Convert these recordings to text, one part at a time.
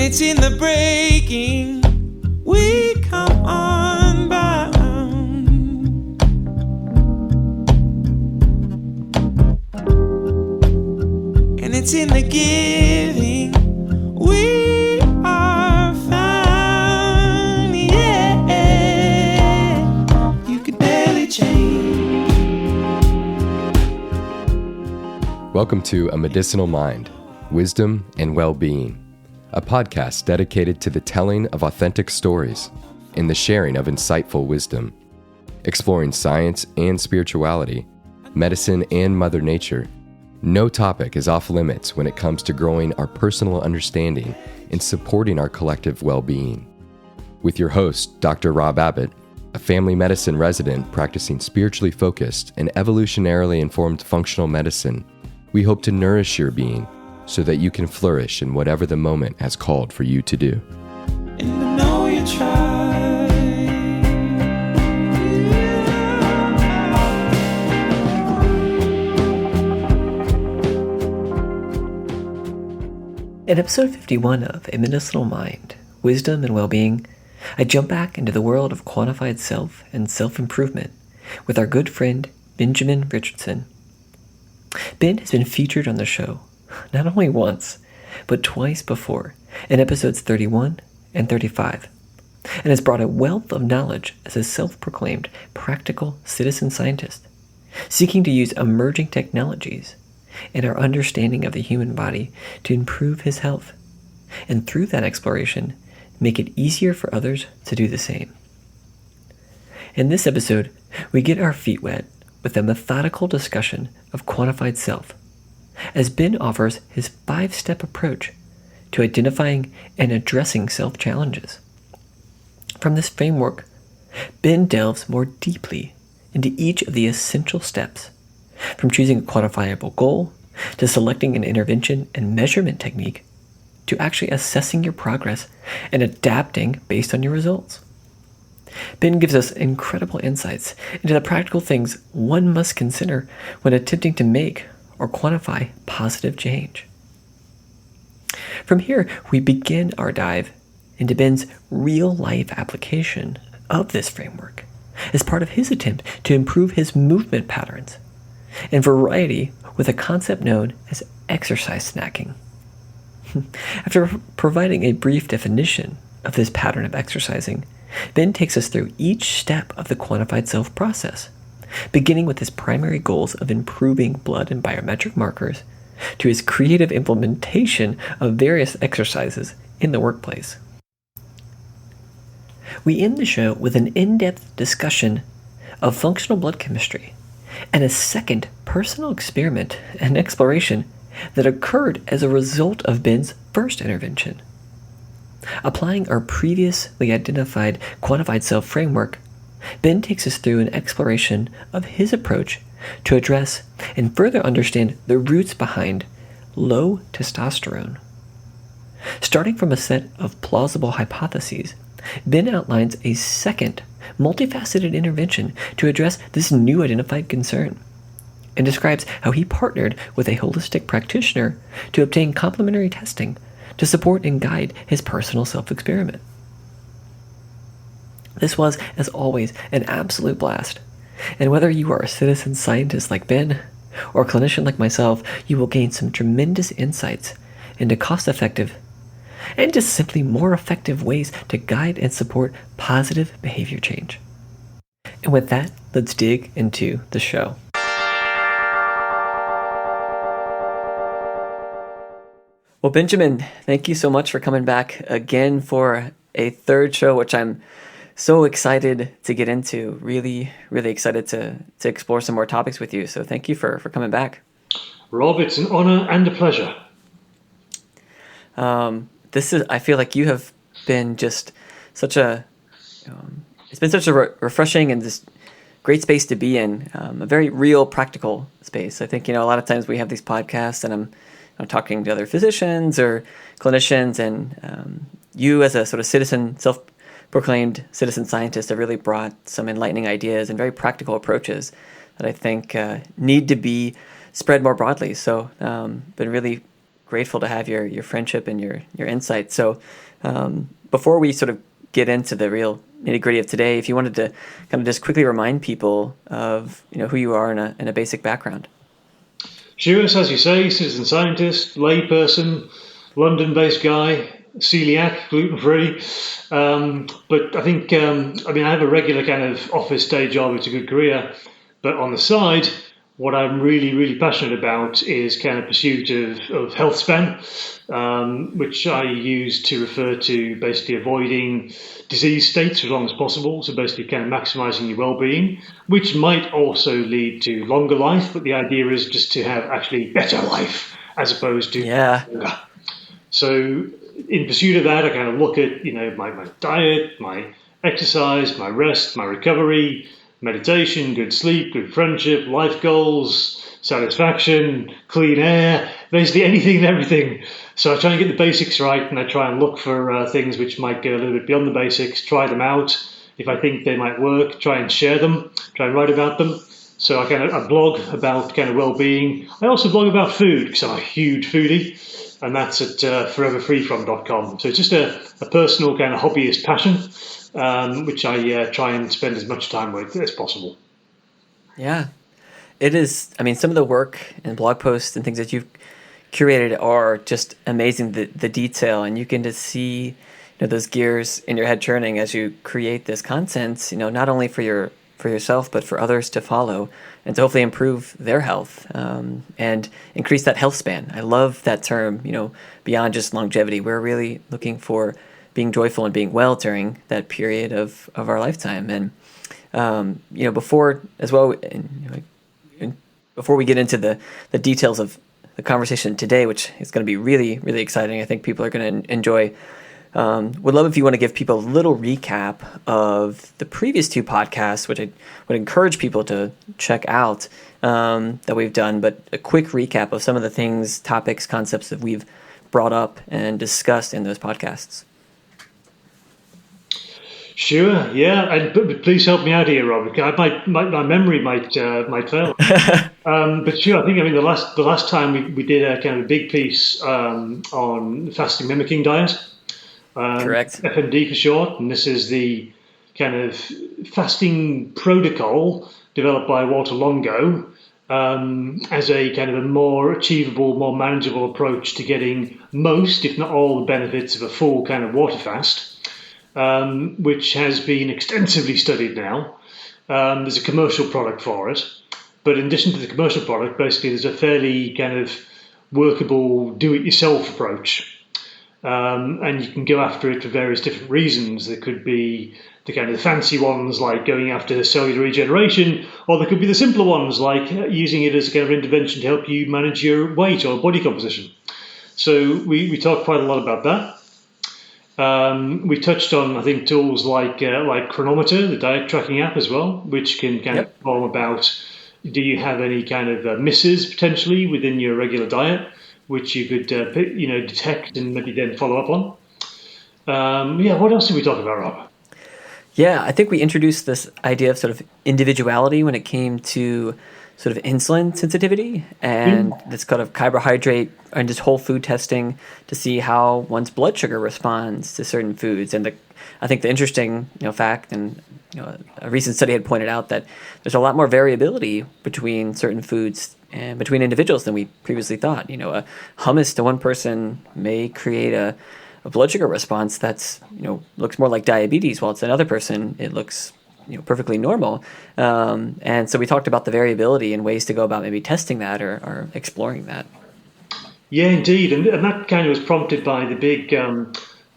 it's in the breaking we come unbound. And it's in the giving we are found. Yeah, you could barely change. Welcome to A Medicinal Mind, Wisdom and Well-Being, a podcast dedicated to the telling of authentic stories and the sharing of insightful wisdom, exploring science and spirituality, medicine and Mother Nature. No topic is off limits when it comes to growing our personal understanding and supporting our collective well-being. With your host, Dr. Rob Abbott, a family medicine resident practicing spiritually focused and evolutionarily informed functional medicine, we hope to nourish your being so that you can flourish in whatever the moment has called for you to do. And I know you tried. In episode 51 of A Medicinal Mind, Wisdom and Well-Being, I jump back into the world of quantified self and self-improvement with our good friend Benjamin Richardson. Ben has been featured on the show not only once, but twice before in episodes 31 and 35, and has brought a wealth of knowledge as a self-proclaimed practical citizen scientist, seeking to use emerging technologies and our understanding of the human body to improve his health, and through that exploration, make it easier for others to do the same. In this episode, we get our feet wet with a methodical discussion of quantified self, as Ben offers his 5-step approach to identifying and addressing self-challenges. From this framework, Ben delves more deeply into each of the essential steps, from choosing a quantifiable goal, to selecting an intervention and measurement technique, to actually assessing your progress and adapting based on your results. Ben gives us incredible insights into the practical things one must consider when attempting to make or quantify positive change. From here, we begin our dive into Ben's real-life application of this framework as part of his attempt to improve his movement patterns and variety with a concept known as exercise snacking. After providing a brief definition of this pattern of exercising, Ben takes us through each step of the quantified self process, beginning with his primary goals of improving blood and biometric markers to his creative implementation of various exercises in the workplace. We end the show with an in-depth discussion of functional blood chemistry and a second personal experiment and exploration that occurred as a result of Ben's first intervention. Applying our previously identified quantified self framework, Ben takes us through an exploration of his approach to address and further understand the roots behind low testosterone. Starting from a set of plausible hypotheses, Ben outlines a second, multifaceted intervention to address this new identified concern, and describes how he partnered with a holistic practitioner to obtain complementary testing to support and guide his personal self-experiment. This was, as always, an absolute blast, and whether you are a citizen scientist like Ben or a clinician like myself, you will gain some tremendous insights into cost-effective and just simply more effective ways to guide and support positive behavior change. And with that, let's dig into the show. Well, Benjamin, thank you so much for coming back again for a third show, which I'm so excited to get into. Really, really excited to explore some more topics with you. So thank you for coming back. Rob, it's an honor and a pleasure. I feel like you have been just such a, it's been such a refreshing and just great space to be in, a very real, practical space. I think, a lot of times we have these podcasts and I'm talking to other physicians or clinicians, and you as a sort of self-proclaimed citizen scientist have really brought some enlightening ideas and very practical approaches that I think need to be spread more broadly. So been really grateful to have your friendship and your insight. So before we sort of get into the real nitty-gritty of today, if you wanted to kind of just quickly remind people of who you are in a basic background. Sure, as you say, citizen scientist, layperson, London-based guy, celiac, gluten-free. But I think, I have a regular kind of office day job. It's a good career. But on the side, what I'm really, really passionate about is kind of pursuit of health span, which I use to refer to basically avoiding disease states as long as possible. So basically kind of maximizing your well-being, which might also lead to longer life. But the idea is just to have actually better life as opposed to longer. So in pursuit of that, I kind of look at, my diet, my exercise, my rest, my recovery, meditation, good sleep, good friendship, life goals, satisfaction, clean air, basically anything and everything. So I try and get the basics right, and I try and look for things which might go a little bit beyond the basics, try them out. If I think they might work, try and share them, try and write about them. So I blog about kind of well-being. I also blog about food because I'm a huge foodie, and that's at foreverfreefrom.com. So it's just a personal kind of hobbyist passion, which I try and spend as much time with as possible. Yeah, it is. I mean, some of the work and blog posts and things that you've curated are just amazing. The detail, and you can just see those gears in your head turning as you create this content. Not only for yourself, but for others to follow, and to hopefully improve their health and increase that health span. I love that term. Beyond just longevity, we're really looking for being joyful and being well during that period of our lifetime. And before as well, before we get into the details of the conversation today, which is going to be really, really exciting, I think people are going to enjoy. Would love if you want to give people a little recap of the previous two podcasts, which I would encourage people to check out that we've done, but a quick recap of some of the things, topics, concepts that we've brought up and discussed in those podcasts. Sure, yeah, but please help me out here, Rob. My memory might fail. But sure, I think the last time we did a kind of a big piece on fasting mimicking diet. Correct. FMD for short, and this is the kind of fasting protocol developed by Walter Longo as a kind of a more achievable, more manageable approach to getting most, if not all, the benefits of a full kind of water fast. Which has been extensively studied now. There's a commercial product for it. But in addition to the commercial product, basically there's a fairly kind of workable do-it-yourself approach. And you can go after it for various different reasons. There could be the kind of fancy ones like going after cellular regeneration, or there could be the simpler ones like using it as a kind of intervention to help you manage your weight or body composition. So we talked quite a lot about that. We touched on, I think, tools like Chronometer, the diet tracking app as well, which can kind of inform about, do you have any kind of misses potentially within your regular diet, which you could detect and maybe then follow up on. What else did we talk about, Rob? Yeah, I think we introduced this idea of sort of individuality when it came to sort of insulin sensitivity and this kind of carbohydrate and just whole food testing to see how one's blood sugar responds to certain foods. And I think the interesting fact, and a recent study had pointed out that there's a lot more variability between certain foods and between individuals than we previously thought. A hummus to one person may create a blood sugar response that's looks more like diabetes, while to another person it looks perfectly normal. And so we talked about the variability and ways to go about maybe testing that or exploring that. Yeah, indeed. And that kind of was prompted by the big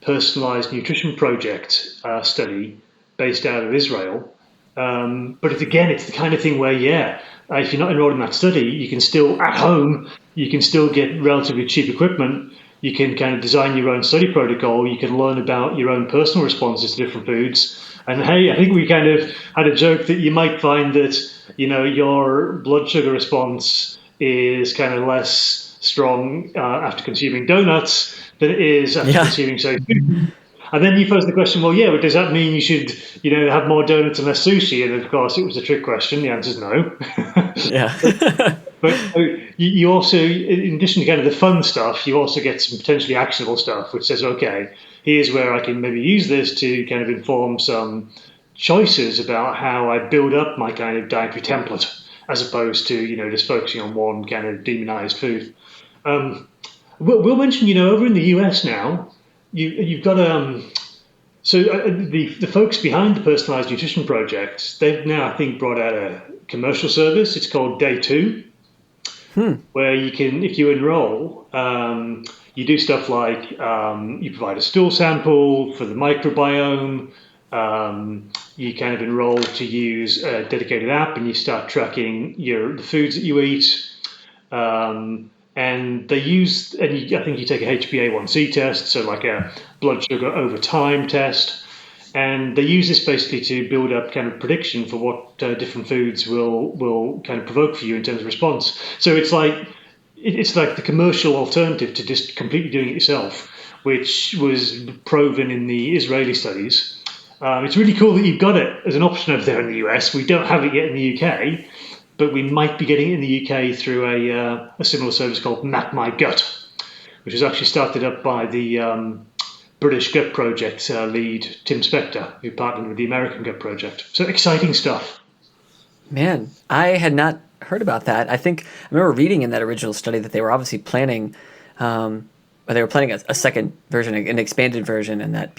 personalized nutrition project study based out of Israel. But it's the kind of thing where, if you're not enrolled in that study, you can still, at home, you can still get relatively cheap equipment. You can kind of design your own study protocol. You can learn about your own personal responses to different foods. And hey, I think we kind of had a joke that you might find that, your blood sugar response is kind of less strong after consuming donuts than it is after consuming sushi. And then you pose the question, well, but does that mean you should, have more donuts and less sushi? And of course, it was a trick question. The answer is no. But you also, in addition to kind of the fun stuff, you also get some potentially actionable stuff, which says, okay, here's where I can maybe use this to kind of inform some choices about how I build up my kind of dietary template, as opposed to, just focusing on one kind of demonized food. We'll mention, over in the US now, you've got the folks behind the Personalized Nutrition Project, they've now, I think, brought out a commercial service. It's called Day 2, where you can, if you enroll, you do stuff like you provide a stool sample for the microbiome. You kind of enroll to use a dedicated app, and you start tracking the foods that you eat. And they use, I think you take a HbA1c test, so like a blood sugar over time test, and they use this basically to build up kind of prediction for what different foods will kind of provoke for you in terms of response. So it's like the commercial alternative to just completely doing it yourself, which was proven in the Israeli studies. It's really cool that you've got it as an option over there in the US. We don't have it yet in the UK. But we might be getting it in the UK through a similar service called Map My Gut, which was actually started up by the British Gut Project lead, Tim Spector, who partnered with the American Gut Project. So exciting stuff. Man, I had not heard about that. I remember reading in that original study that they were obviously planning, or they were planning a second version, an expanded version, and that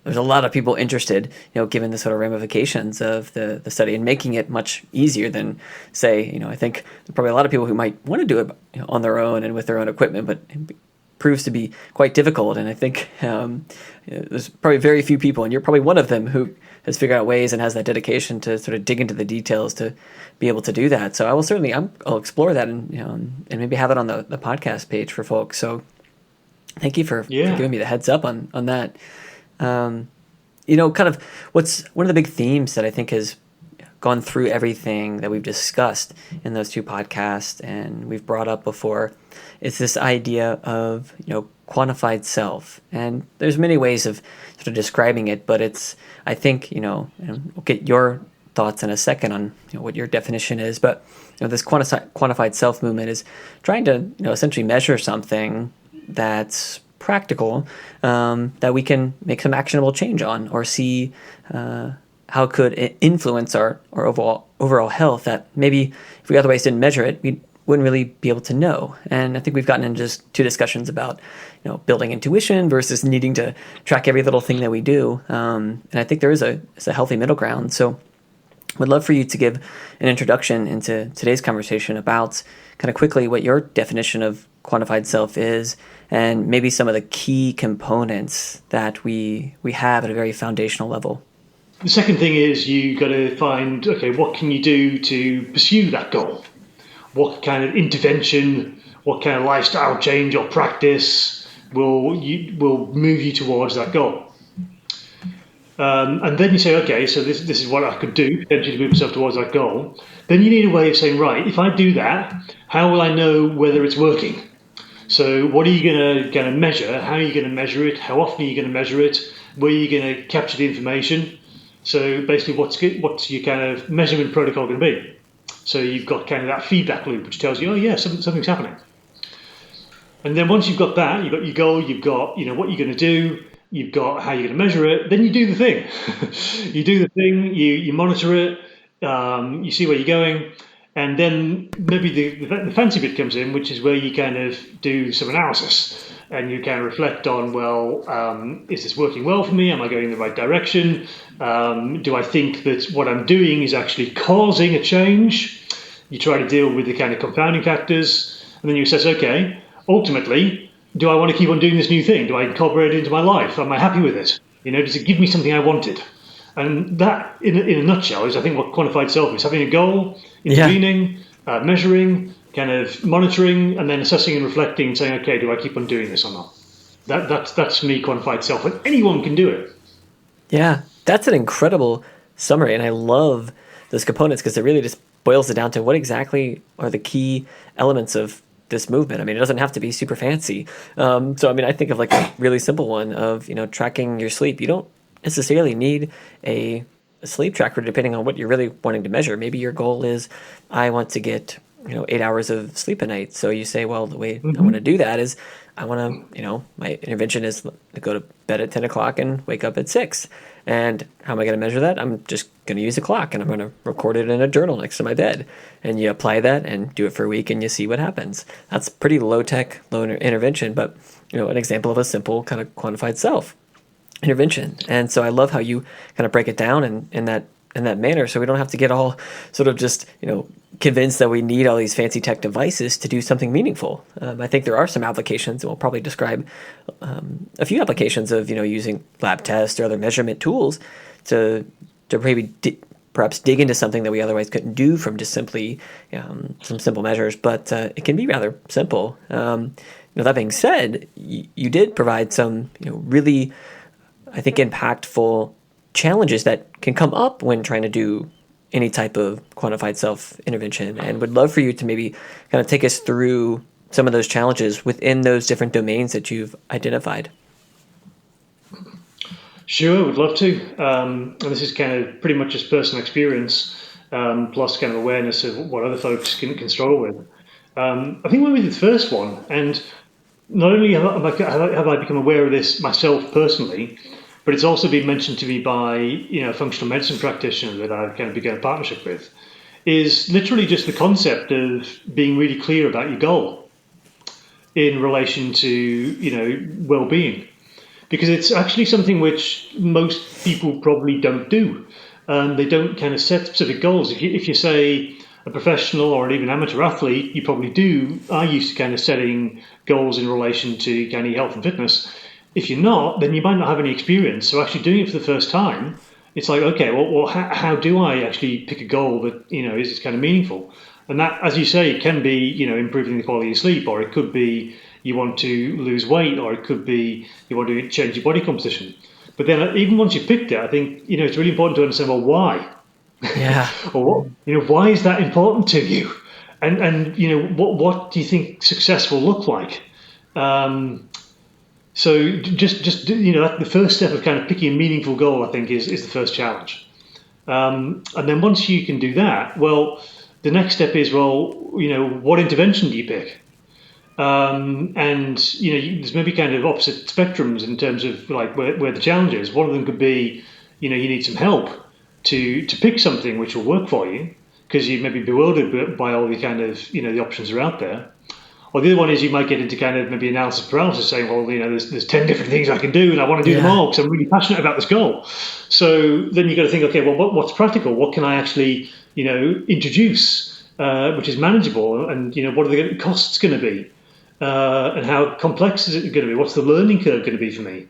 there's a lot of people interested, given the sort of ramifications of the study, and making it much easier than, say, I think there are probably a lot of people who might want to do it on their own and with their own equipment, but it proves to be quite difficult. And I think there's probably very few people, and you're probably one of them, who has figured out ways and has that dedication to sort of dig into the details to be able to do that. So I will certainly, I'll explore that and maybe have it on the podcast page for folks. So thank you for giving me the heads up on that. Kind of what's one of the big themes that I think has gone through everything that we've discussed in those two podcasts and we've brought up before is this idea of, quantified self. And there's many ways of sort of describing it, but it's, I think, and we'll get your thoughts in a second on what your definition is, but this quantified self movement is trying to, essentially measure something that's practical, that we can make some actionable change on, or see how it could influence our overall health that maybe if we otherwise didn't measure it, we wouldn't really be able to know. And I think we've gotten into just two discussions about building intuition versus needing to track every little thing that we do. And I think there is a healthy middle ground. So would love for you to give an introduction into today's conversation about kind of quickly what your definition of quantified self is, and maybe some of the key components that we have at a very foundational level. The second thing is you got to find, okay, what can you do to pursue that goal? What kind of intervention, what kind of lifestyle change or practice will move you towards that goal? And then you say, okay, so this is what I could do potentially to move myself towards that goal. Then you need a way of saying, right, if I do that, how will I know whether it's working? So what are you going to measure? How are you going to measure it? How often are you going to measure it? Where are you going to capture the information? So basically, what's your kind of measurement protocol going to be? So you've got kind of that feedback loop, which tells you, oh yeah, something's happening. And then once you've got that, you've got your goal, you've got what you're going to do, you've got how you're going to measure it. Then you do the thing. You do the thing. You monitor it. You see where you're going. And then maybe the fancy bit comes in, which is where you kind of do some analysis and you kind of reflect on, is this working well for me? Am I going in the right direction? Do I think that what I'm doing is actually causing a change? You try to deal with the kind of confounding factors, and then you assess, okay, ultimately, do I want to keep on doing this new thing? Do I incorporate it into my life? Am I happy with it? Does it give me something I wanted? And that, in a nutshell, is I think what quantified self is: having a goal, intervening, measuring, kind of monitoring, and then assessing and reflecting and saying, okay, do I keep on doing this or not? That's for me, quantified self, and anyone can do it. Yeah, that's an incredible summary, and I love those components because it really just boils it down to what exactly are the key elements of this movement. I mean, it doesn't have to be super fancy. I think of like a really simple one of, tracking your sleep. You don't necessarily need a sleep tracker depending on what you're really wanting to measure. Maybe your goal is, I want to get 8 hours of sleep a night. So you say, well, the way I want to do that is I want to, my intervention is to go to bed at 10 o'clock and wake up at 6. And how am I going to measure that? I'm just going to use a clock, and I'm going to record it in a journal next to my bed. And you apply that and do it for a week, and you see what happens. That's pretty low-tech, intervention, but an example of a simple kind of quantified self intervention. And so I love how you kind of break it down in that manner, so we don't have to get all sort of just convinced that we need all these fancy tech devices to do something meaningful. I think there are some applications, and we'll probably describe a few applications of using lab tests or other measurement tools to maybe perhaps dig into something that we otherwise couldn't do from just simply some simple measures. But it can be rather simple. That being said, you did provide some really, I think, impactful challenges that can come up when trying to do any type of quantified self intervention, and would love for you to maybe kind of take us through some of those challenges within those different domains that you've identified. Sure, would love to. And this is kind of pretty much just personal experience, plus kind of awareness of what other folks can struggle with. I think when we did the first one, and not only have I become aware of this myself personally, but it's also been mentioned to me by a functional medicine practitioner that I've kind of begun a partnership with, is literally just the concept of being really clear about your goal in relation to well-being, because it's actually something which most people probably don't do. They don't kind of set specific goals. If you say a professional or even amateur athlete, you probably are used to kind of setting goals in relation to kind of health and fitness. If you're not, then you might not have any experience. So actually doing it for the first time, it's like, okay, well how do I actually pick a goal that, is kind of meaningful? And that, as you say, it can be, improving the quality of sleep, or it could be you want to lose weight, or it could be you want to change your body composition. But then even once you've picked it, I think, it's really important to understand, well, why? Yeah. Or what, why is that important to you? And what do you think success will look like? So just the first step of kind of picking a meaningful goal, I think, is the first challenge. And then once you can do that, well, the next step is, what intervention do you pick? And there's maybe kind of opposite spectrums in terms of like where the challenge is. One of them could be, you need some help to pick something which will work for you, because you may be bewildered by all the kind of the options are out there. Or the other one is you might get into kind of maybe analysis paralysis, saying, well, there's 10 different things I can do, and I want to do them all because I'm really passionate about this goal. So then you've got to think, okay, well, what's practical? What can I actually, introduce, which is manageable? And, what are the costs going to be? And how complex is it going to be? What's the learning curve going to be for me?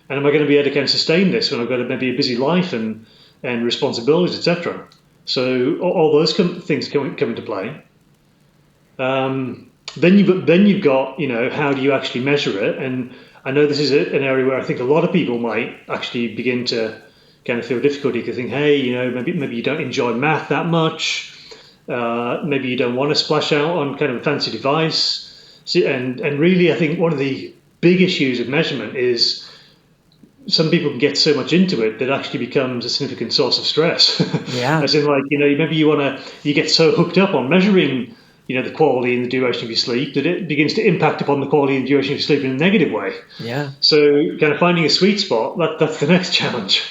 And am I going to be able to kind of sustain this when I've got maybe a busy life and responsibilities, etc.? So all those things come into play. Then you've got, how do you actually measure it? And I know this is an area where I think a lot of people might actually begin to kind of feel difficulty, to think, hey, maybe you don't enjoy math that much. Maybe you don't want to splash out on kind of a fancy device. And really, I think one of the big issues of measurement is some people can get so much into it that it actually becomes a significant source of stress. Yeah. As in, like, maybe you get so hooked up on measuring the quality and the duration of your sleep that it begins to impact upon the quality and duration of your sleep in a negative way. Yeah. So kind of finding a sweet spot, that's the next challenge.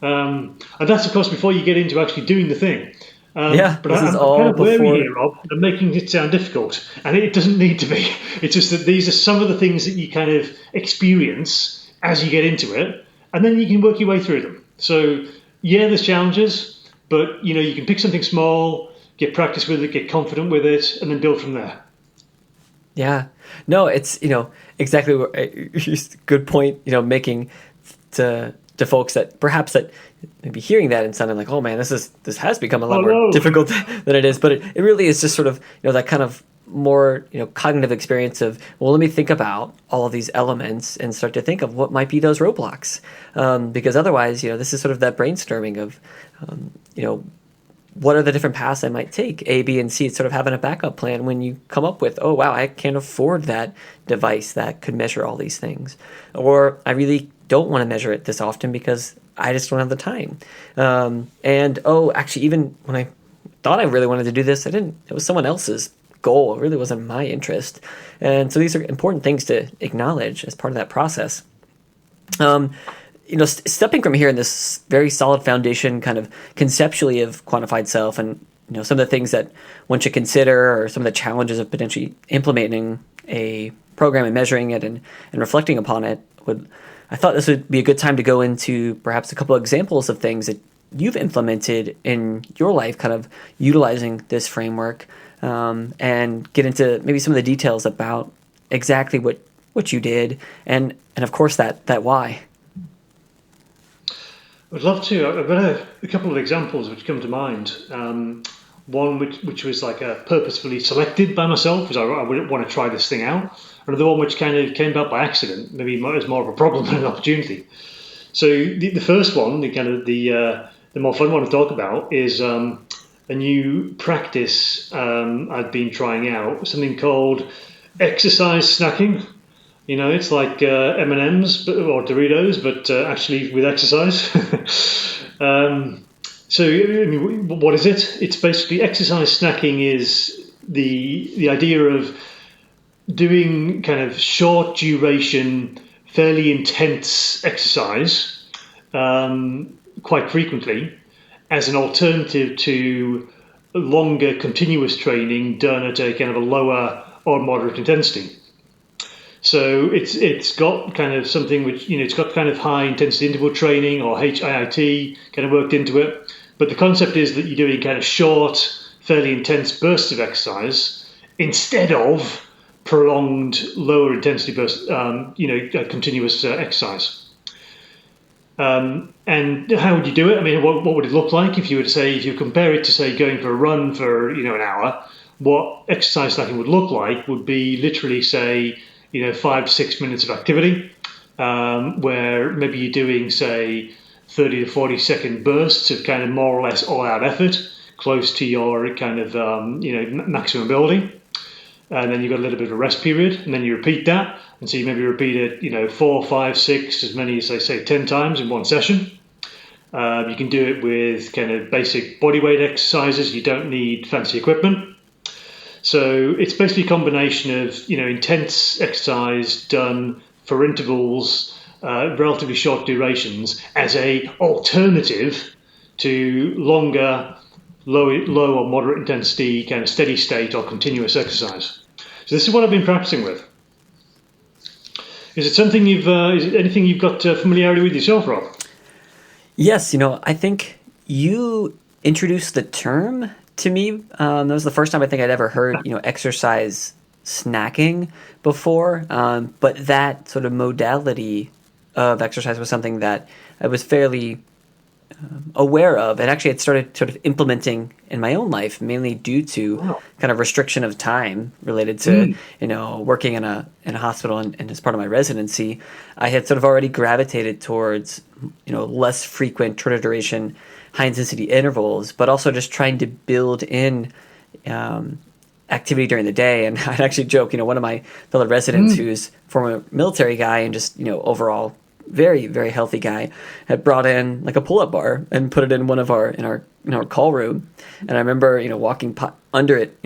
And that's, of course, before you get into actually doing the thing. But this is I'm all kind of before... wary here, Rob, of making it sound difficult. And it doesn't need to be. It's just that these are some of the things that you kind of experience as you get into it, and then you can work your way through them. So, there's challenges, but, you can pick something small, get practice with it, get confident with it, and then build from there. Yeah. No, it's, exactly what, good point, making to folks that perhaps that maybe hearing that and sounding like, oh man, this has become a lot more difficult than it is. But it really is just sort of, that kind of more, cognitive experience of, well, let me think about all of these elements and start to think of what might be those roadblocks. Because otherwise, this is sort of that brainstorming of, what are the different paths I might take, A, B, and C, sort of having a backup plan when you come up with, oh, wow, I can't afford that device that could measure all these things. Or I really don't want to measure it this often because I just don't have the time. Actually, even when I thought I really wanted to do this. It was someone else's goal. It really wasn't my interest. And so these are important things to acknowledge as part of that process. Stepping from here in this very solid foundation kind of conceptually of quantified self, and some of the things that one should consider, or some of the challenges of potentially implementing a program and measuring it and reflecting upon it, I thought this would be a good time to go into perhaps a couple of examples of things that you've implemented in your life, kind of utilizing this framework, and get into maybe some of the details about exactly what you did, and of course that why. I'd love to. I've got a couple of examples which come to mind. One which was like purposefully selected by myself, because I wouldn't want to try this thing out. Another one which kind of came about by accident, maybe it was more of a problem than an opportunity. So the first one, the more fun one to talk about, is a new practice I've been trying out, something called exercise snacking. It's like M&Ms or Doritos, but actually with exercise. So, what is it? It's basically exercise snacking is the idea of doing kind of short duration, fairly intense exercise quite frequently as an alternative to longer continuous training done at a kind of a lower or moderate intensity. So it's got kind of something which, it's got kind of high intensity interval training or HIIT kind of worked into it. But the concept is that you're doing kind of short, fairly intense bursts of exercise instead of prolonged lower intensity bursts, continuous exercise. And how would you do it? I mean, what would it look like if you compare it to, say, going for a run for, an hour? What exercise snacking would look like would be literally, say, 5 to 6 minutes of activity, where maybe you're doing, say, 30 to 40 second bursts of kind of more or less all out effort, close to your kind of, maximum ability. And then you've got a little bit of a rest period, and then you repeat that. And so you maybe repeat it, 4, 5, 6, as many as they say 10 times in one session. You can do it with kind of basic body weight exercises. You don't need fancy equipment. So it's basically a combination of, intense exercise done for intervals, relatively short durations, as a alternative to longer, low or moderate intensity, kind of steady state or continuous exercise. So this is what I've been practicing with. Is it something is it anything you've got familiarity with yourself, Rob? Yes, I think you introduced the term to me. That was the first time I think I'd ever heard, exercise snacking before. But that sort of modality of exercise was something that I was fairly aware of, and actually had started sort of implementing in my own life, mainly due to kind of restriction of time related to working in a hospital and as part of my residency. I had sort of already gravitated towards less frequent, shorter duration, high intensity intervals, but also just trying to build in activity during the day. And I'd actually joke, one of my fellow residents who's former military guy and just overall very, very healthy guy, had brought in like a pull-up bar and put it in our call room. And I remember, walking under it,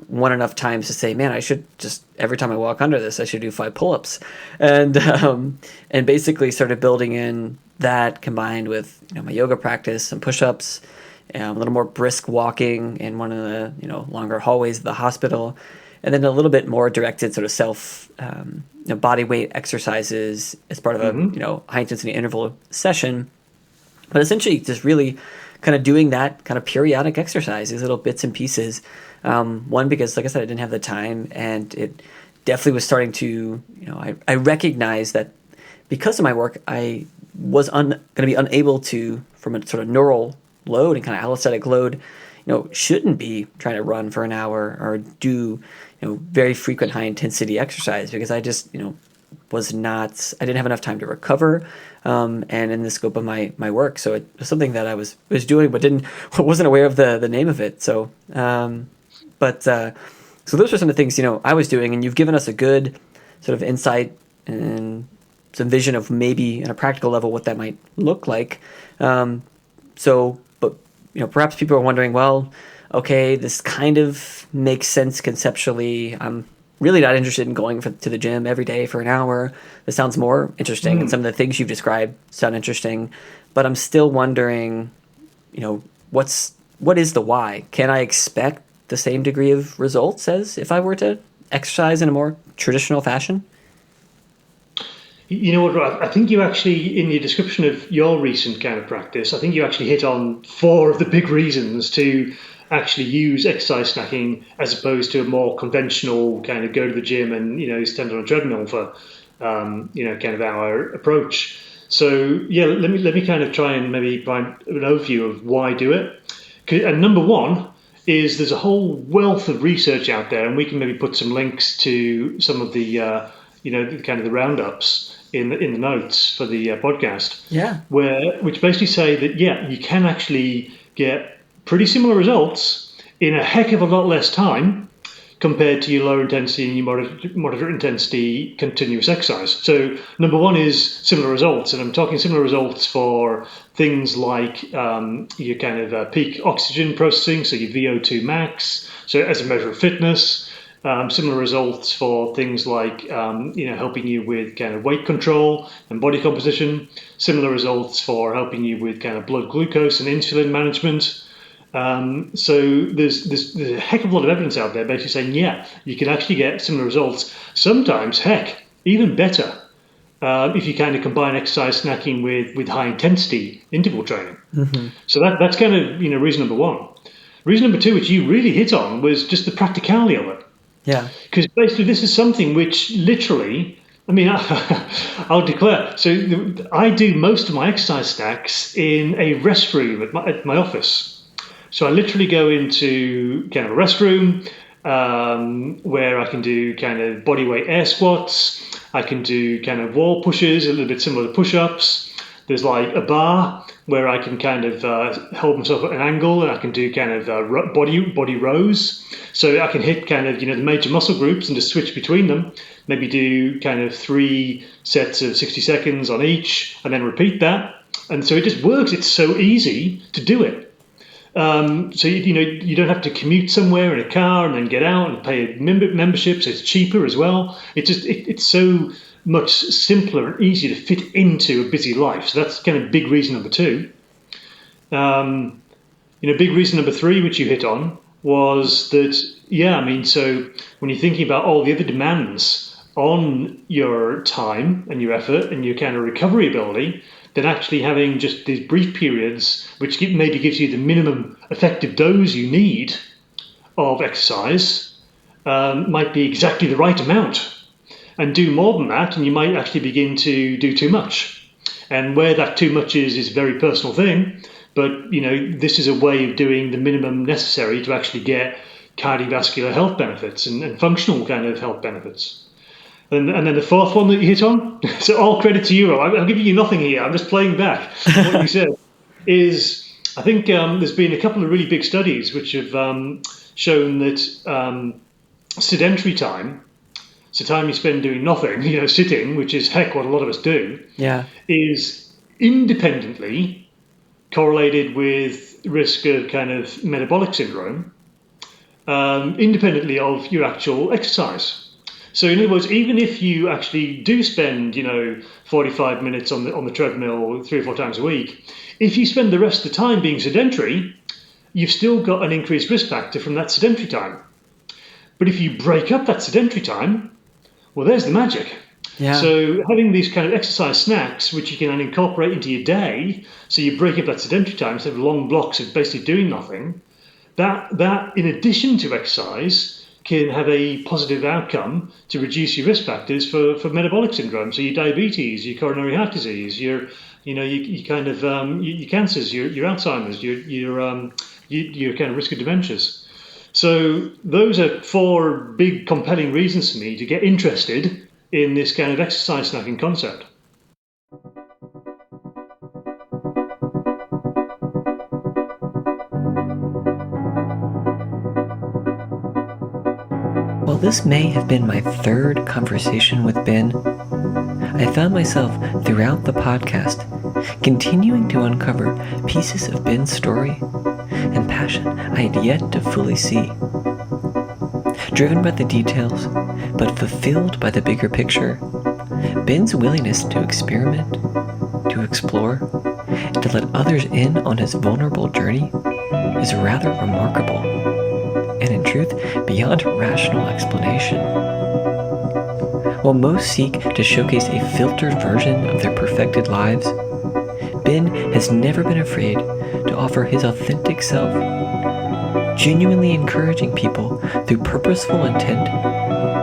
one enough times to say, man, I should just, every time I walk under this, I should do 5 pull-ups. And basically started building in that combined with, my yoga practice, some push-ups, a little more brisk walking in one of the, longer hallways of the hospital. And then a little bit more directed sort of self, body weight exercises as part of a, high intensity interval session. But essentially just really kind of doing that kind of periodic exercise, these little bits and pieces. One, because like I said, I didn't have the time, and it definitely was starting to, I recognized that because of my work, I was going to be unable to, from a sort of neural load and kind of allostatic load, shouldn't be trying to run for an hour or do, very frequent high intensity exercise, because I just, I didn't have enough time to recover, and in the scope of my work. So it was something that I was doing, but wasn't aware of the name of it. So, so those are some of the things, I was doing, and you've given us a good sort of insight and some vision of maybe on a practical level what that might look like. But perhaps people are wondering, well, okay, this kind of makes sense conceptually. I'm really not interested in going to the gym every day for an hour. This sounds more interesting, and some of the things you've described sound interesting, but I'm still wondering, what is the why? Can I expect the same degree of results as if I were to exercise in a more traditional fashion? You know what, I think you actually, in your description of your recent kind of practice, I think you actually hit on 4 of the big reasons to actually use exercise snacking as opposed to a more conventional kind of go to the gym and, stand on a treadmill for, kind of our approach. So, yeah, let me kind of try and maybe find an overview of why do it. And number one is there's a whole wealth of research out there, and we can maybe put some links to some of the, kind of the roundups in the notes for the podcast. Yeah. Which basically say that, you can actually get pretty similar results in a heck of a lot less time compared to your lower intensity and your moderate intensity continuous exercise. So number one is similar results, and I'm talking similar results for things like your kind of peak oxygen processing, so your VO2 max, so as a measure of fitness. Similar results for things like, helping you with kind of weight control and body composition. Similar results for helping you with kind of blood glucose and insulin management. So there's a heck of a lot of evidence out there basically saying, you can actually get similar results. Sometimes, even better, if you kind of combine exercise snacking with high intensity interval training. Mm-hmm. So that's kind of, reason number one. Reason number two, which you really hit on, was just the practicality of it. Yeah. Because basically this is something which literally, I'll declare. So I do most of my exercise stacks in a restroom at my office. So I literally go into kind of a restroom where I can do kind of body weight air squats. I can do kind of wall pushes, a little bit similar to push-ups. There's like a bar where I can kind of hold myself at an angle, and I can do kind of body rows. So I can hit kind of, the major muscle groups and just switch between them. Maybe do kind of 3 sets of 60 seconds on each, and then repeat that. And so it just works. It's so easy to do it. So you don't have to commute somewhere in a car and then get out and pay a membership. So it's cheaper as well. It's so much simpler and easier to fit into a busy life. So that's kind of big reason number two. Big reason number three, which you hit on, was that, so when you're thinking about all the other demands on your time and your effort and your kind of recovery ability, then actually having just these brief periods, which maybe gives you the minimum effective dose you need of exercise, might be exactly the right amount. And do more than that, and you might actually begin to do too much. And where that too much is a very personal thing. But, this is a way of doing the minimum necessary to actually get cardiovascular health benefits and functional kind of health benefits. And then the fourth one that you hit on, so all credit to you, I'm giving you nothing here. I'm just playing back what you said, is I think there's been a couple of really big studies which have shown that sedentary time, so time you spend doing nothing, sitting, which is heck what a lot of us do, is independently correlated with risk of kind of metabolic syndrome, independently of your actual exercise. So in other words, even if you actually do spend, 45 minutes on the treadmill 3 or 4 times a week, if you spend the rest of the time being sedentary, you've still got an increased risk factor from that sedentary time. But if you break up that sedentary time, well, there's the magic. Yeah. So having these kind of exercise snacks, which you can incorporate into your day, so you break up that sedentary time instead of long blocks of basically doing nothing, that in addition to exercise can have a positive outcome to reduce your risk factors for metabolic syndrome. So your diabetes, your coronary heart disease, your cancers, your Alzheimer's, your kind of risk of dementias. So those are 4 big compelling reasons for me to get interested in this kind of exercise snacking concept. While this may have been my 3rd conversation with Ben, I found myself throughout the podcast continuing to uncover pieces of Ben's story and passion I had yet to fully see. Driven by the details, but fulfilled by the bigger picture, Ben's willingness to experiment, to explore, and to let others in on his vulnerable journey is rather remarkable, and in truth, beyond rational explanation. While most seek to showcase a filtered version of their perfected lives, Ben has never been afraid to offer his authentic self, genuinely encouraging people through purposeful intent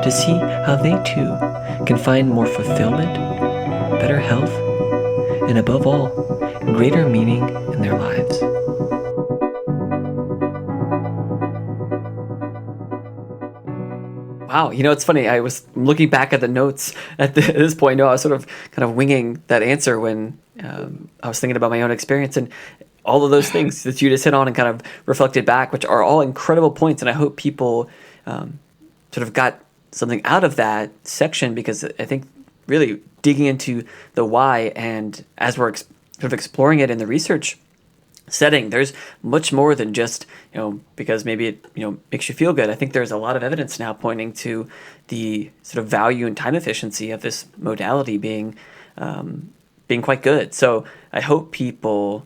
to see how they too can find more fulfillment, better health, and above all, greater meaning in their lives. Wow, it's funny. I was looking back at the notes at this point. I was sort of kind of winging that answer when I was thinking about my own experience, and all of those things that you just hit on and kind of reflected back, which are all incredible points. And I hope people sort of got something out of that section, because I think really digging into the why, and as we're sort of exploring it in the research setting, there's much more than just, because maybe it, makes you feel good. I think there's a lot of evidence now pointing to the sort of value and time efficiency of this modality being quite good. So I hope people,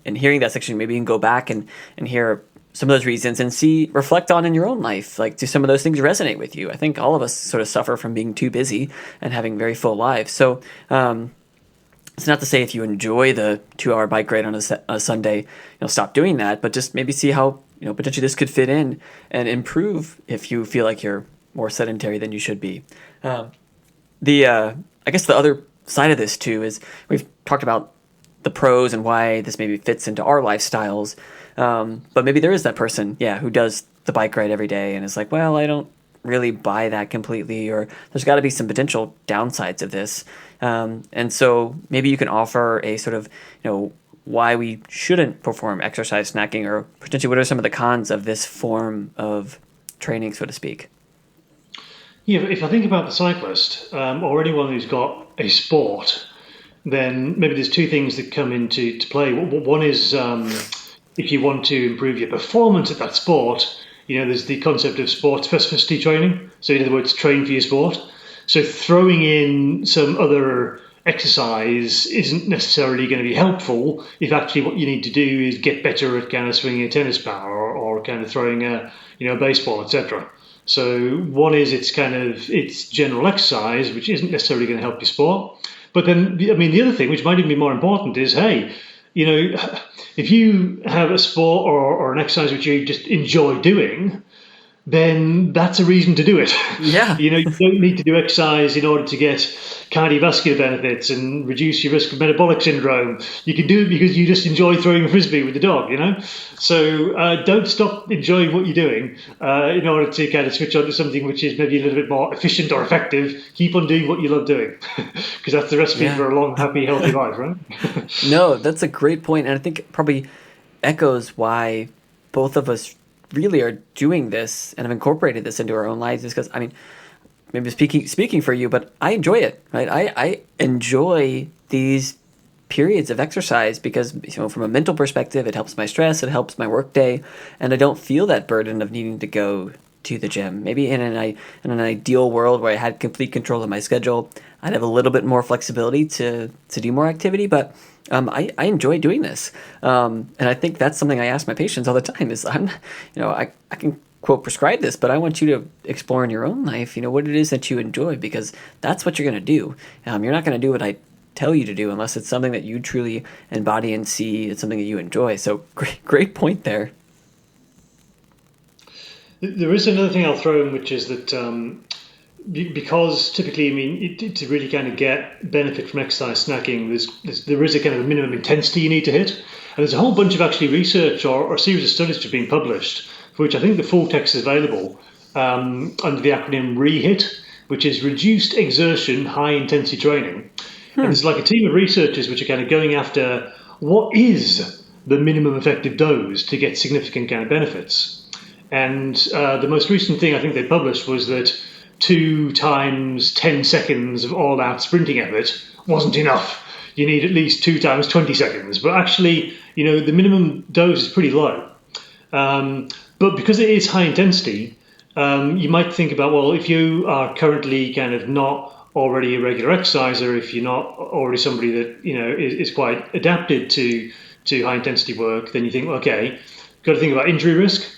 in hearing that section, maybe you can go back and hear some of those reasons and reflect on in your own life, like, do some of those things resonate with you? I think all of us sort of suffer from being too busy and having very full lives. So it's not to say if you enjoy the 2-hour bike ride on a Sunday, stop doing that, but just maybe see how, potentially this could fit in and improve if you feel like you're more sedentary than you should be. I guess the other side of this too is we've talked about the pros and why this maybe fits into our lifestyles. But maybe there is that person, who does the bike ride every day and is like, well, I don't really buy that completely, or there's got to be some potential downsides of this. And so maybe you can offer a sort of, why we shouldn't perform exercise snacking, or potentially what are some of the cons of this form of training, so to speak. Yeah, if I think about the cyclist, or anyone who's got a sport, then maybe there's two things that come into play. One is if you want to improve your performance at that sport, there's the concept of sport specificity training. So in other words, train for your sport. So throwing in some other exercise isn't necessarily going to be helpful if actually what you need to do is get better at kind of swinging a tennis bat or kind of throwing a baseball, etc. So one is it's general exercise, which isn't necessarily going to help your sport. But then, the other thing, which might even be more important, is, hey, if you have a sport or an exercise which you just enjoy doing, then that's a reason to do it. Yeah. You don't need to do exercise in order to get cardiovascular benefits and reduce your risk of metabolic syndrome. You can do it because you just enjoy throwing a frisbee with the dog, So don't stop enjoying what you're doing in order to kind of switch on to something which is maybe a little bit more efficient or effective. Keep on doing what you love doing, because that's the recipe for a long, happy, healthy life, right? No, that's a great point. And I think it probably echoes why both of us really are doing this and have incorporated this into our own lives, is because, maybe speaking for you, but I enjoy it, right? I enjoy these periods of exercise because, from a mental perspective, it helps my stress, it helps my work day, and I don't feel that burden of needing to go to the gym. Maybe in an ideal world where I had complete control of my schedule, I'd have a little bit more flexibility to do more activity, but I enjoy doing this. And I think that's something I ask my patients all the time is, I can quote prescribe this, but I want you to explore in your own life, what it is that you enjoy, because that's what you're going to do. You're not going to do what I tell you to do unless it's something that you truly embody and see it's something that you enjoy. So great point there. There is another thing I'll throw in, which is that because typically, to really kind of get benefit from exercise snacking, there is a kind of a minimum intensity you need to hit. And there's a whole bunch of actually research or a series of studies which are being published, for which I think the full text is available under the acronym REHIT, which is Reduced Exertion High Intensity Training. And there's like a team of researchers which are kind of going after what is the minimum effective dose to get significant kind of benefits. And the most recent thing I think they published was that 2 times 10 seconds of all-out sprinting effort wasn't enough. you need at least 2 times 20 seconds. But actually, the minimum dose is pretty low. But because it is high intensity, you might think about, well, if you are currently kind of not already a regular exerciser, if you're not already somebody that is quite adapted to high intensity work, then you think, okay, got to think about injury risk.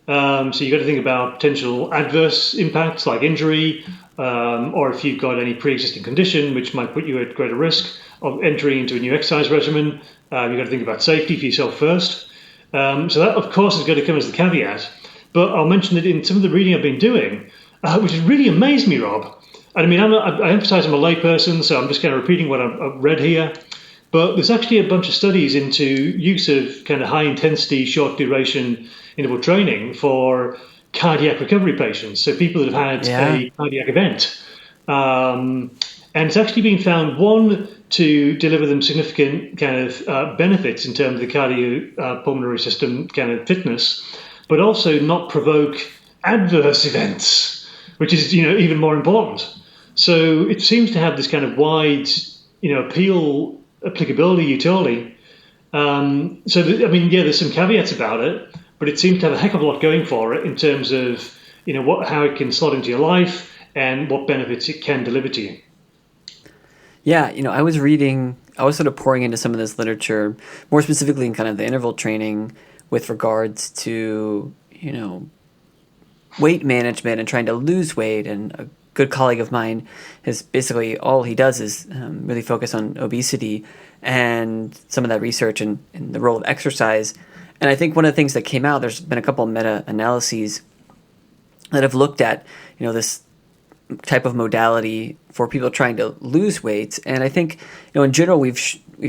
So you've got to think about potential adverse impacts like injury, or if you've got any pre-existing condition which might put you at greater risk of entering into a new exercise regimen. You've got to think about safety for yourself first. So that, of course, is going to come as the caveat. But I'll mention that in some of the reading I've been doing, which has really amazed me, Rob. And I mean, I emphasize I'm a layperson, so I'm just kind of repeating what I've read here. But there's actually a bunch of studies into use of kind of high intensity, short duration interval training for cardiac recovery patients. So people that have had a cardiac event. And it's actually been found, one, to deliver them significant kind of benefits in terms of the cardiopulmonary system kind of fitness, but also not provoke adverse events, which is, even more important. So it seems to have this kind of wide, applicability, utility. There's some caveats about it, but it seems to have a heck of a lot going for it in terms of, how it can slot into your life and what benefits it can deliver to you. Yeah, I was sort of pouring into some of this literature, more specifically in kind of the interval training with regards to, weight management and trying to lose weight. And a good colleague of mine is basically all he does is really focus on obesity and some of that research and the role of exercise. And I think one of the things that came out, there's been a couple of meta-analyses that have looked at, this type of modality for people trying to lose weight. And I think, in general, we've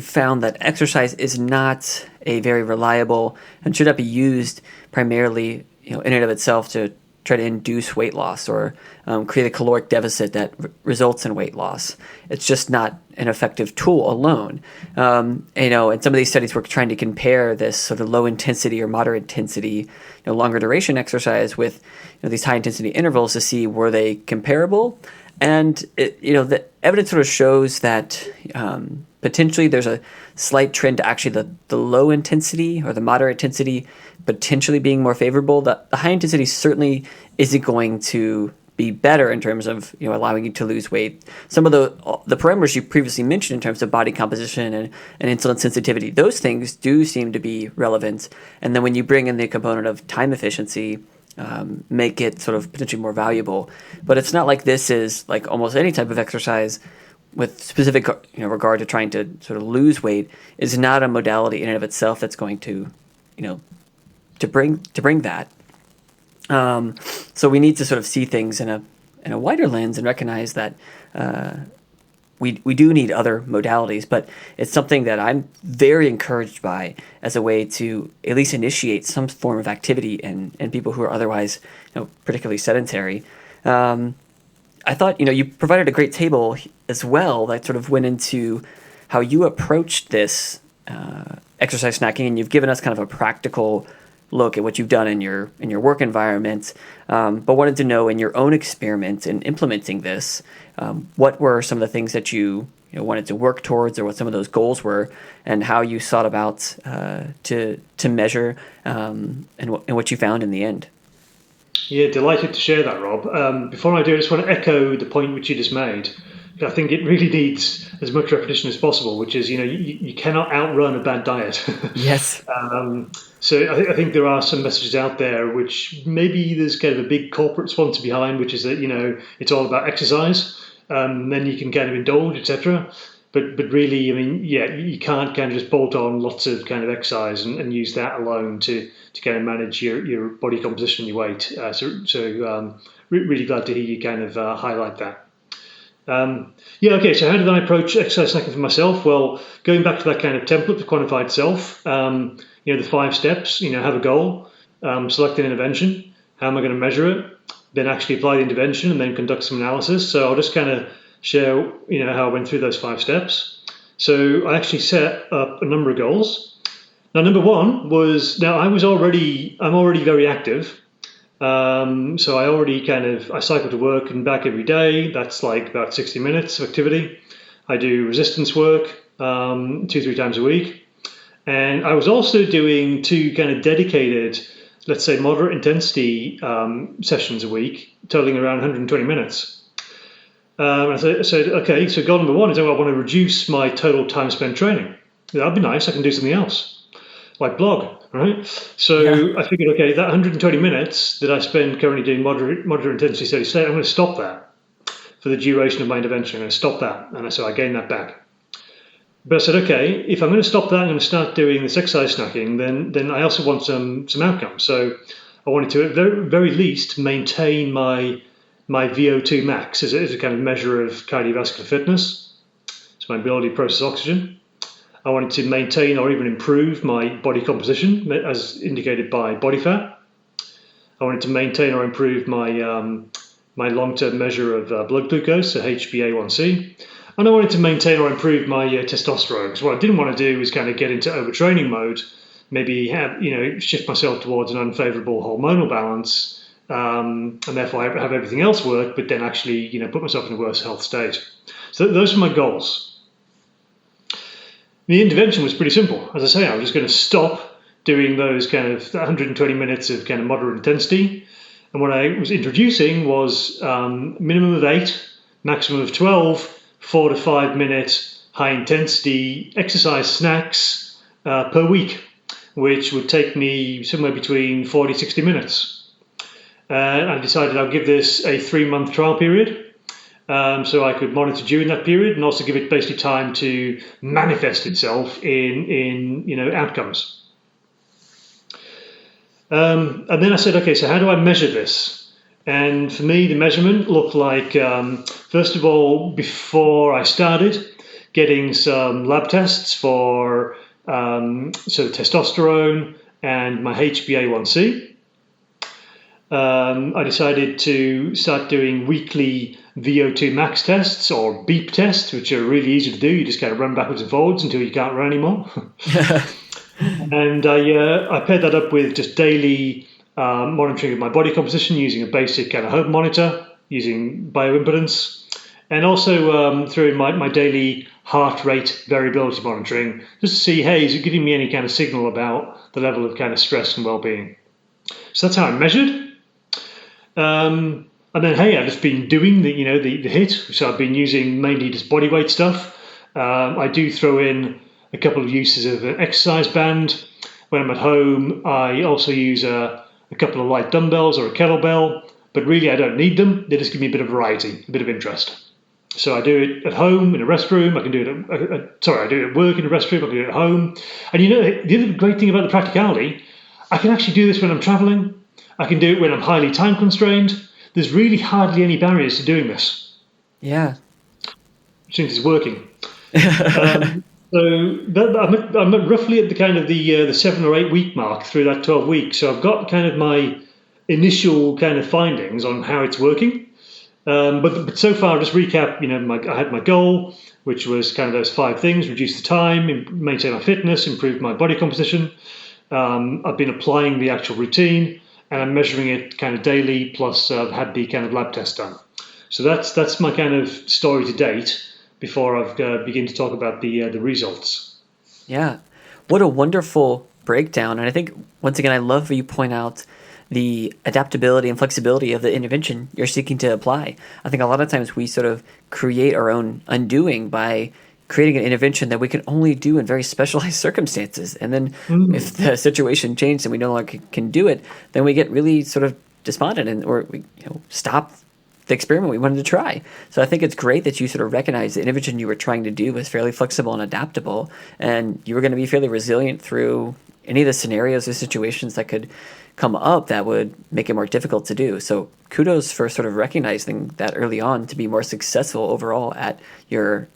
found that exercise is not a very reliable and should not be used primarily, in and of itself to try to induce weight loss or create a caloric deficit that results in weight loss. It's just not an effective tool alone. And some of these studies were trying to compare this sort of low intensity or moderate intensity, longer duration exercise with these high intensity intervals to see were they comparable. And the evidence sort of shows that potentially there's a slight trend to actually the low intensity or the moderate intensity potentially being more favorable. The high intensity certainly isn't going to be better in terms of allowing you to lose weight. Some of the parameters you previously mentioned in terms of body composition and insulin sensitivity, those things do seem to be relevant. And then when you bring in the component of time efficiency, make it sort of potentially more valuable. But it's not like this is like almost any type of exercise with specific regard to trying to sort of lose weight is not a modality in and of itself that's going to to bring that. So we need to sort of see things in a wider lens and recognize that we do need other modalities, but it's something that I'm very encouraged by as a way to at least initiate some form of activity in people who are otherwise particularly sedentary. I thought you provided a great table as well that sort of went into how you approached this exercise snacking, and you've given us kind of a practical look at what you've done in your work environment, but wanted to know in your own experiment in implementing this, what were some of the things that you wanted to work towards, or what some of those goals were, and how you sought about to measure and what you found in the end. Yeah, delighted to share that, Rob. Before I do, I just want to echo the point which you just made. I think it really needs as much repetition as possible, which is, you cannot outrun a bad diet. Yes. So I think there are some messages out there which maybe there's kind of a big corporate sponsor behind, which is that, it's all about exercise. Then you can kind of indulge, etc. But really, you can't kind of just bolt on lots of kind of exercise and use that alone to kind of manage your body composition, your weight. Really glad to hear you kind of highlight that. Okay, so how did I approach exercise snacking for myself? Well, going back to that kind of template for quantified self, the 5 steps, have a goal, select an intervention, how am I going to measure it, then actually apply the intervention and then conduct some analysis. So I'll just kind of share, how I went through those 5 steps. So I actually set up a number of goals. Now, number 1 was, I'm already very active. So I cycle to work and back every day. That's like about 60 minutes of activity. I do resistance work, 2-3 times a week. And I was also doing 2 kind of dedicated, let's say moderate intensity sessions a week, totaling around 120 minutes. I said, okay, so goal number 1 is I want to reduce my total time spent training. That'd be nice. I can do something else, like blog, right? So I figured, okay, that 120 minutes that I spend currently doing moderate intensity steady state, I'm going to stop that for the duration of my intervention. I'm going to stop that. And so I gain that back. But I said, okay, if I'm going to stop that, I'm going to start doing this exercise snacking, then I also want some outcomes. So I wanted to, at the very least, maintain my VO2 max as a kind of measure of cardiovascular fitness. It's my ability to process oxygen. I wanted to maintain or even improve my body composition, as indicated by body fat. I wanted to maintain or improve my long-term measure of blood glucose, so HbA1c. And I wanted to maintain or improve my testosterone. Because what I didn't want to do was kind of get into overtraining mode, maybe shift myself towards an unfavorable hormonal balance, and therefore have everything else work, but then actually put myself in a worse health state. So those were my goals. The intervention was pretty simple. As I say, I was just going to stop doing those kind of 120 minutes of kind of moderate intensity. And what I was introducing was minimum of 8, maximum of 12, 4 to 5 minute high intensity exercise snacks per week, which would take me somewhere between 40 to 60 minutes. I decided I'll give this a 3-month trial period, so I could monitor during that period and also give it basically time to manifest itself in outcomes. And then I said, okay, so how do I measure this? And for me, the measurement looked like, first of all, before I started, getting some lab tests for testosterone and my HbA1c. I decided to start doing weekly VO2 max tests or beep tests, which are really easy to do. You just kind of run backwards and forwards until you can't run anymore. And I paired that up with just daily monitoring of my body composition using a basic kind of home monitor, using bioimpedance, and also through my daily heart rate variability monitoring, just to see, hey, is it giving me any kind of signal about the level of kind of stress and well-being? So that's how I measured. And then, hey, I've just been doing the HIIT, so I've been using mainly just body weight stuff. I do throw in a couple of uses of an exercise band. When I'm at home, I also use a couple of light dumbbells or a kettlebell, but really I don't need them. They just give me a bit of variety, a bit of interest. So I do it at home in a restroom. I can do it. I do it at work in a restroom. I can do it at home. And the other great thing about the practicality, I can actually do this when I'm traveling. I can do it when I'm highly time constrained. There's really hardly any barriers to doing this. Yeah. Since it's working. So I'm roughly at the kind of the 7 or 8 week mark through that 12 weeks. So I've got kind of my initial kind of findings on how it's working. But so far, I'll just recap. I had my goal, which was kind of those 5 things: reduce the time, maintain my fitness, improve my body composition. I've been applying the actual routine, and I'm measuring it kind of daily. Plus, I've had the kind of lab test done. So that's my kind of story to date. Before I begin to talk about the results. Yeah. What a wonderful breakdown. And I think, once again, I love how you point out the adaptability and flexibility of the intervention you're seeking to apply. I think a lot of times we sort of create our own undoing by creating an intervention that we can only do in very specialized circumstances. And then if the situation changes and we no longer can do it, then we get really sort of despondent or we stop the experiment we wanted to try. So I think it's great that you sort of recognize the intervention you were trying to do was fairly flexible and adaptable, and you were going to be fairly resilient through any of the scenarios or situations that could come up that would make it more difficult to do. So kudos for sort of recognizing that early on to be more successful overall at your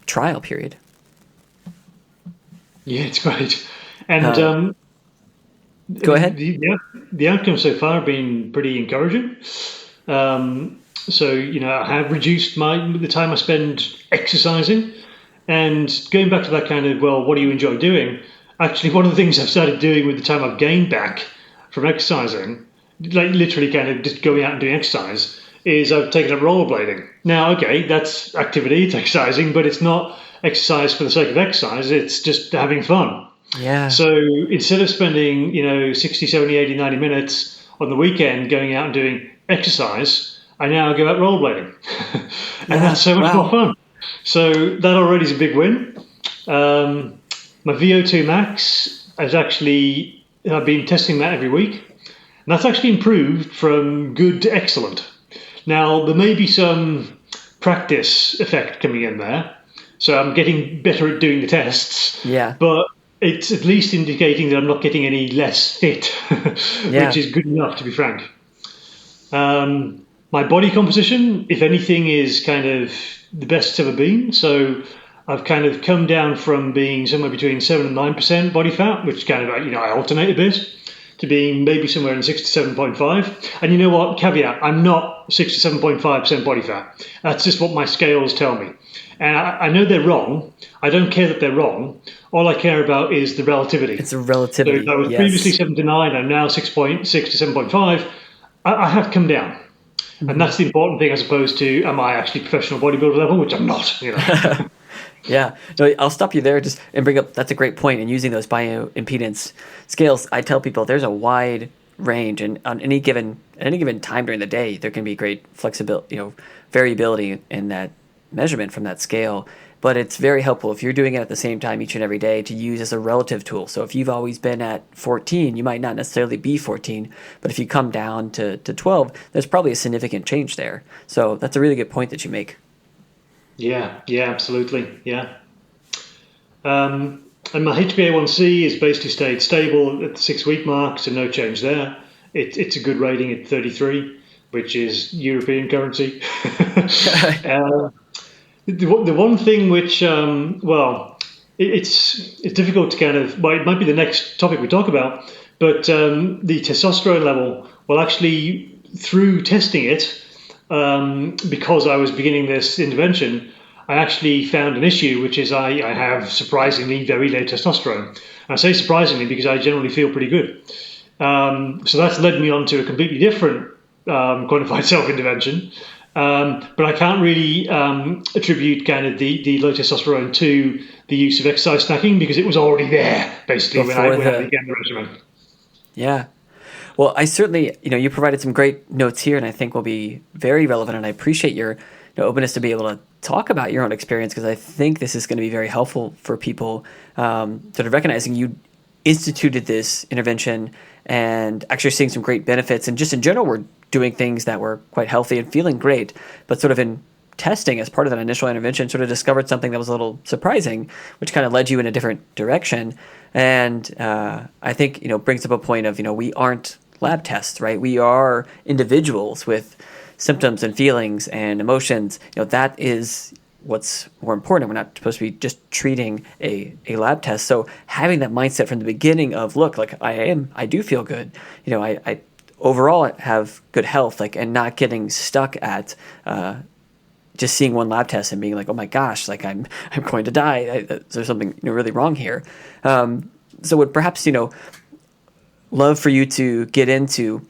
trial period. Yeah, it's great. And go ahead. The outcomes so far have been pretty encouraging. I have reduced the time I spend exercising, and going back to that kind of, well, what do you enjoy doing? Actually, one of the things I've started doing with the time I've gained back from exercising, like literally kind of just going out and doing exercise, is I've taken up rollerblading. Now, okay, that's activity, it's exercising, but it's not exercise for the sake of exercise. It's just having fun. Yeah. So instead of spending, 60, 70, 80, 90 minutes on the weekend going out and doing exercise, I now go out rollerblading. And that's so much more fun. So that already is a big win. My VO2 max has actually, I've been testing that every week. And that's actually improved from good to excellent. Now, there may be some practice effect coming in there. So I'm getting better at doing the tests. Yeah. But it's at least indicating that I'm not getting any less fit, which is good enough, to be frank. My body composition, if anything, is kind of the best it's ever been. So I've kind of come down from being somewhere between 7 and 9% body fat, which kind of, I alternate a bit, to being maybe somewhere in 6 to 7.5. And you know what? Caveat, I'm not 6 to 7.5% body fat. That's just what my scales tell me. And I know they're wrong. I don't care that they're wrong. All I care about is the relativity. It's a relativity. So if I was previously 7 to 9, I'm now 6.6 to 7.5. I have come down. And that's the important thing, as opposed to, am I actually professional bodybuilder level, which I'm not. Yeah. No, I'll stop you there and bring up, that's a great point. And using those bioimpedance scales, I tell people there's a wide range, and on any given time during the day, there can be great flexibility, variability in that measurement from that scale. But it's very helpful if you're doing it at the same time each and every day to use as a relative tool. So if you've always been at 14, you might not necessarily be 14, but if you come down to 12, there's probably a significant change there. So that's a really good point that you make. Yeah, absolutely. Yeah. And my HbA1c has basically stayed stable at the 6-week mark, so no change there. It's a good rating at 33, which is European currency. The one thing which, it's difficult to kind of, it might be the next topic we talk about, but the testosterone level, actually, through testing it, because I was beginning this intervention, I actually found an issue, which is I have surprisingly very low testosterone. And I say surprisingly because I generally feel pretty good. So that's led me on to a completely different quantified self-intervention. But I can't really attribute kind of the low testosterone to the use of exercise snacking, because it was already there, basically, when I began the regimen. Yeah. Well, I certainly, you provided some great notes here, and I think will be very relevant, and I appreciate your openness to be able to talk about your own experience, because I think this is going to be very helpful for people sort of recognizing you instituted this intervention and actually seeing some great benefits. And just in general, we're doing things that were quite healthy and feeling great, but sort of in testing as part of that initial intervention, sort of discovered something that was a little surprising, which kind of led you in a different direction. And I think, brings up a point of, we aren't lab tests, right? We are individuals with symptoms and feelings and emotions. That is what's more important. We're not supposed to be just treating a lab test. So having that mindset from the beginning of, look, like I do feel good. I overall have good health, and not getting stuck at just seeing one lab test and being like, oh my gosh, I'm going to die. There's something really wrong here. So would perhaps, love for you to get into,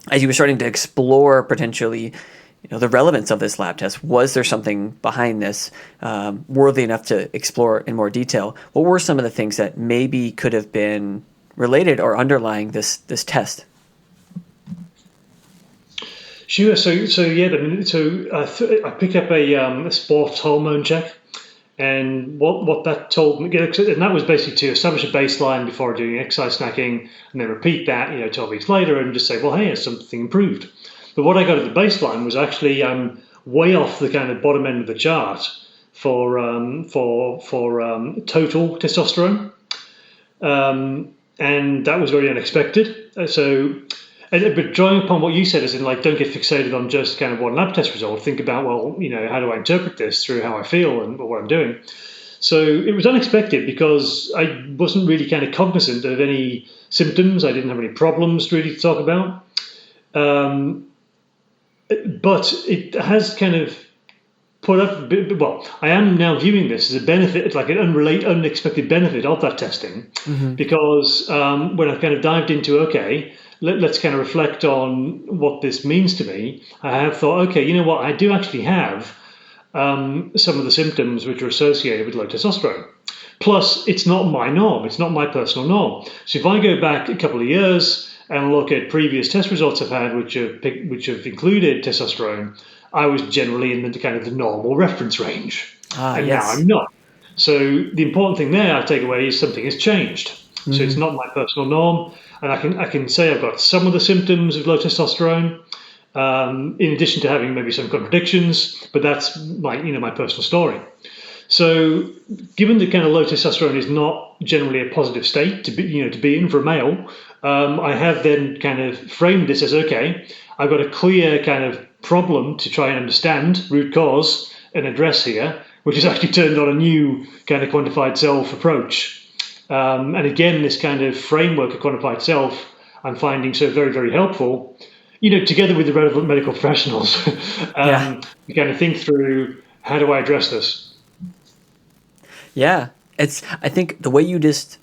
as you were starting to explore potentially, the relevance of this lab test. Was there something behind this worthy enough to explore in more detail? What were some of the things that maybe could have been related or underlying this test? Sure. So I picked up a sports hormone check, and what that told me, and that was basically to establish a baseline before doing exercise snacking, and then repeat that 12 weeks later, and just say, well, hey, has something improved? But what I got at the baseline was actually way off the kind of bottom end of the chart for total testosterone, and that was very unexpected. But drawing upon what you said, as in don't get fixated on just kind of one lab test result. Think about, how do I interpret this through how I feel and what I'm doing? So it was unexpected because I wasn't really kind of cognizant of any symptoms. I didn't have any problems really to talk about. But it has kind of put up, I am now viewing this as a benefit, like an unexpected benefit of that testing, because when I kind of dived into, let's kind of reflect on what this means to me, I have thought, you know what, I do actually have some of the symptoms which are associated with low testosterone. Plus, it's not my norm. It's not my personal norm. So if I go back a couple of years and look at previous test results I've had, which have included testosterone, I was generally in the kind of the normal reference range. And yes. now I'm not. So the important thing there I take away is something has changed. Mm-hmm. So it's not my personal norm. And I can say I've got some of the symptoms of low testosterone, in addition to having maybe some contradictions, but that's my personal story. So, given that kind of low testosterone is not generally a positive state to be in for a male, I have then kind of framed this as, okay, I've got a clear kind of problem to try and understand, root cause, and address here, which has actually turned on a new kind of quantified self approach. And again, this kind of framework of quantified self, I'm finding so very, very helpful, together with the relevant medical professionals, to kind of think through, how do I address this? Yeah, I think the way you just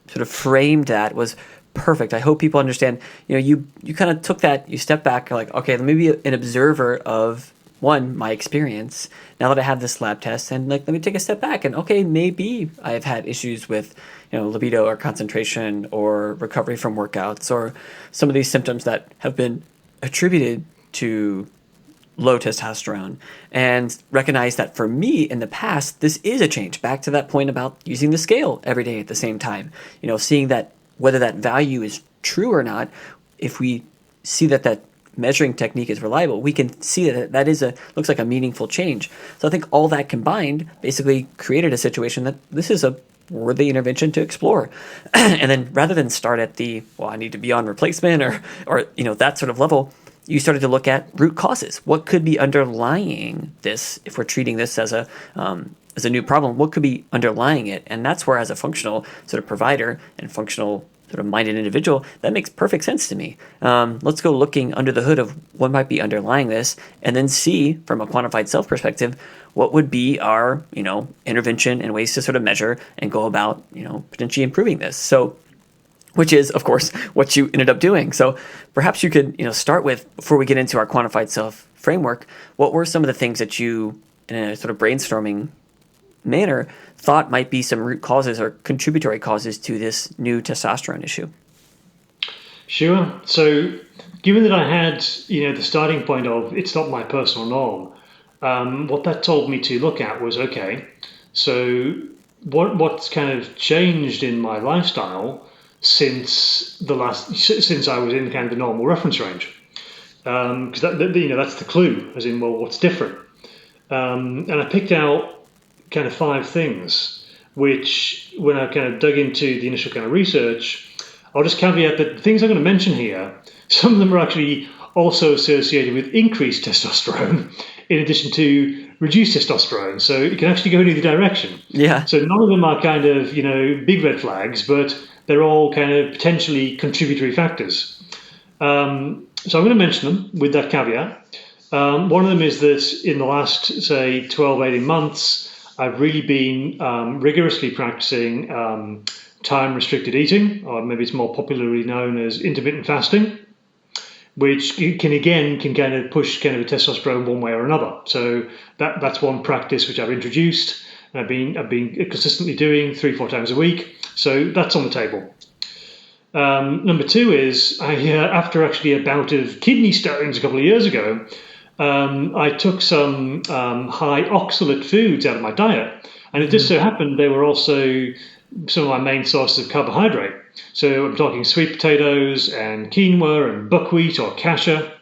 sort of framed that was perfect. I hope people understand, you kind of took that, you stepped back, like, okay, let me be an observer of, one, my experience, now that I have this lab test, and let me take a step back and, okay, maybe I've had issues with, libido or concentration or recovery from workouts or some of these symptoms that have been attributed to low testosterone, and recognize that for me in the past, this is a change. Back to that point about using the scale every day at the same time, seeing that whether that value is true or not, if we see that measuring technique is reliable, we can see that looks like a meaningful change. So I think all that combined basically created a situation that this is a worthy intervention to explore. And then rather than start at I need to be on replacement or that sort of level, you started to look at root causes. What could be underlying this if we're treating this as a new problem? What could be underlying it? And that's where, as a functional sort of provider and functional sort of minded individual, that makes perfect sense to me. Let's go looking under the hood of what might be underlying this, and then see from a quantified self perspective what would be our intervention and ways to sort of measure and go about potentially improving this. So, which is, of course, what you ended up doing. So perhaps you could start with, before we get into our quantified self framework, what were some of the things that you, in a sort of brainstorming manner, thought might be some root causes or contributory causes to this new testosterone issue? Sure. So given that I had, the starting point of it's not my personal norm, what that told me to look at was, okay, so what's kind of changed in my lifestyle since I was in kind of the normal reference range, because that's the clue, as in, well, what's different? And I picked out kind of 5 things, which when I kind of dug into the initial kind of research, I'll just caveat that the things I'm going to mention here, some of them are actually also associated with increased testosterone, in addition to reduced testosterone. So it can actually go in either direction. Yeah. So none of them are kind of big red flags, but they're all kind of potentially contributory factors. So I'm going to mention them with that caveat. One of them is that in the last, say, 12, 18 months, I've really been rigorously practicing time-restricted eating, or maybe it's more popularly known as intermittent fasting, which can kind of push kind of the testosterone one way or another. So that's one practice which I've introduced, and I've been consistently doing 3-4 times a week. So that's on the table. Number 2 is after actually a bout of kidney stones a couple of years ago, I took some high oxalate foods out of my diet, and it just so happened they were also some of my main sources of carbohydrate. So I'm talking sweet potatoes and quinoa and buckwheat or kasha.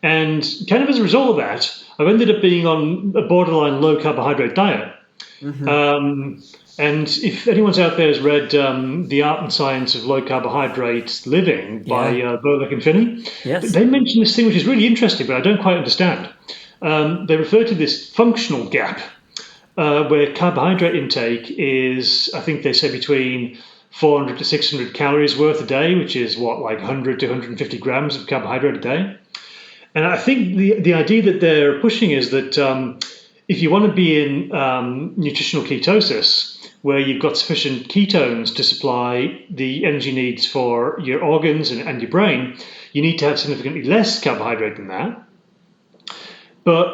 And kind of as a result of that, I've ended up being on a borderline low carbohydrate diet. Mm-hmm. And if anyone's out there has read The Art and Science of Low Carbohydrate Living by Berlick and Finney, yes, they mention this thing which is really interesting, but I don't quite understand. They refer to this functional gap, where carbohydrate intake is, I think they say, between 400 to 600 calories worth a day, which is like 100 to 150 grams of carbohydrate a day. And I think the idea that they're pushing is that if you want to be in nutritional ketosis, where you've got sufficient ketones to supply the energy needs for your organs and your brain, you need to have significantly less carbohydrate than that. But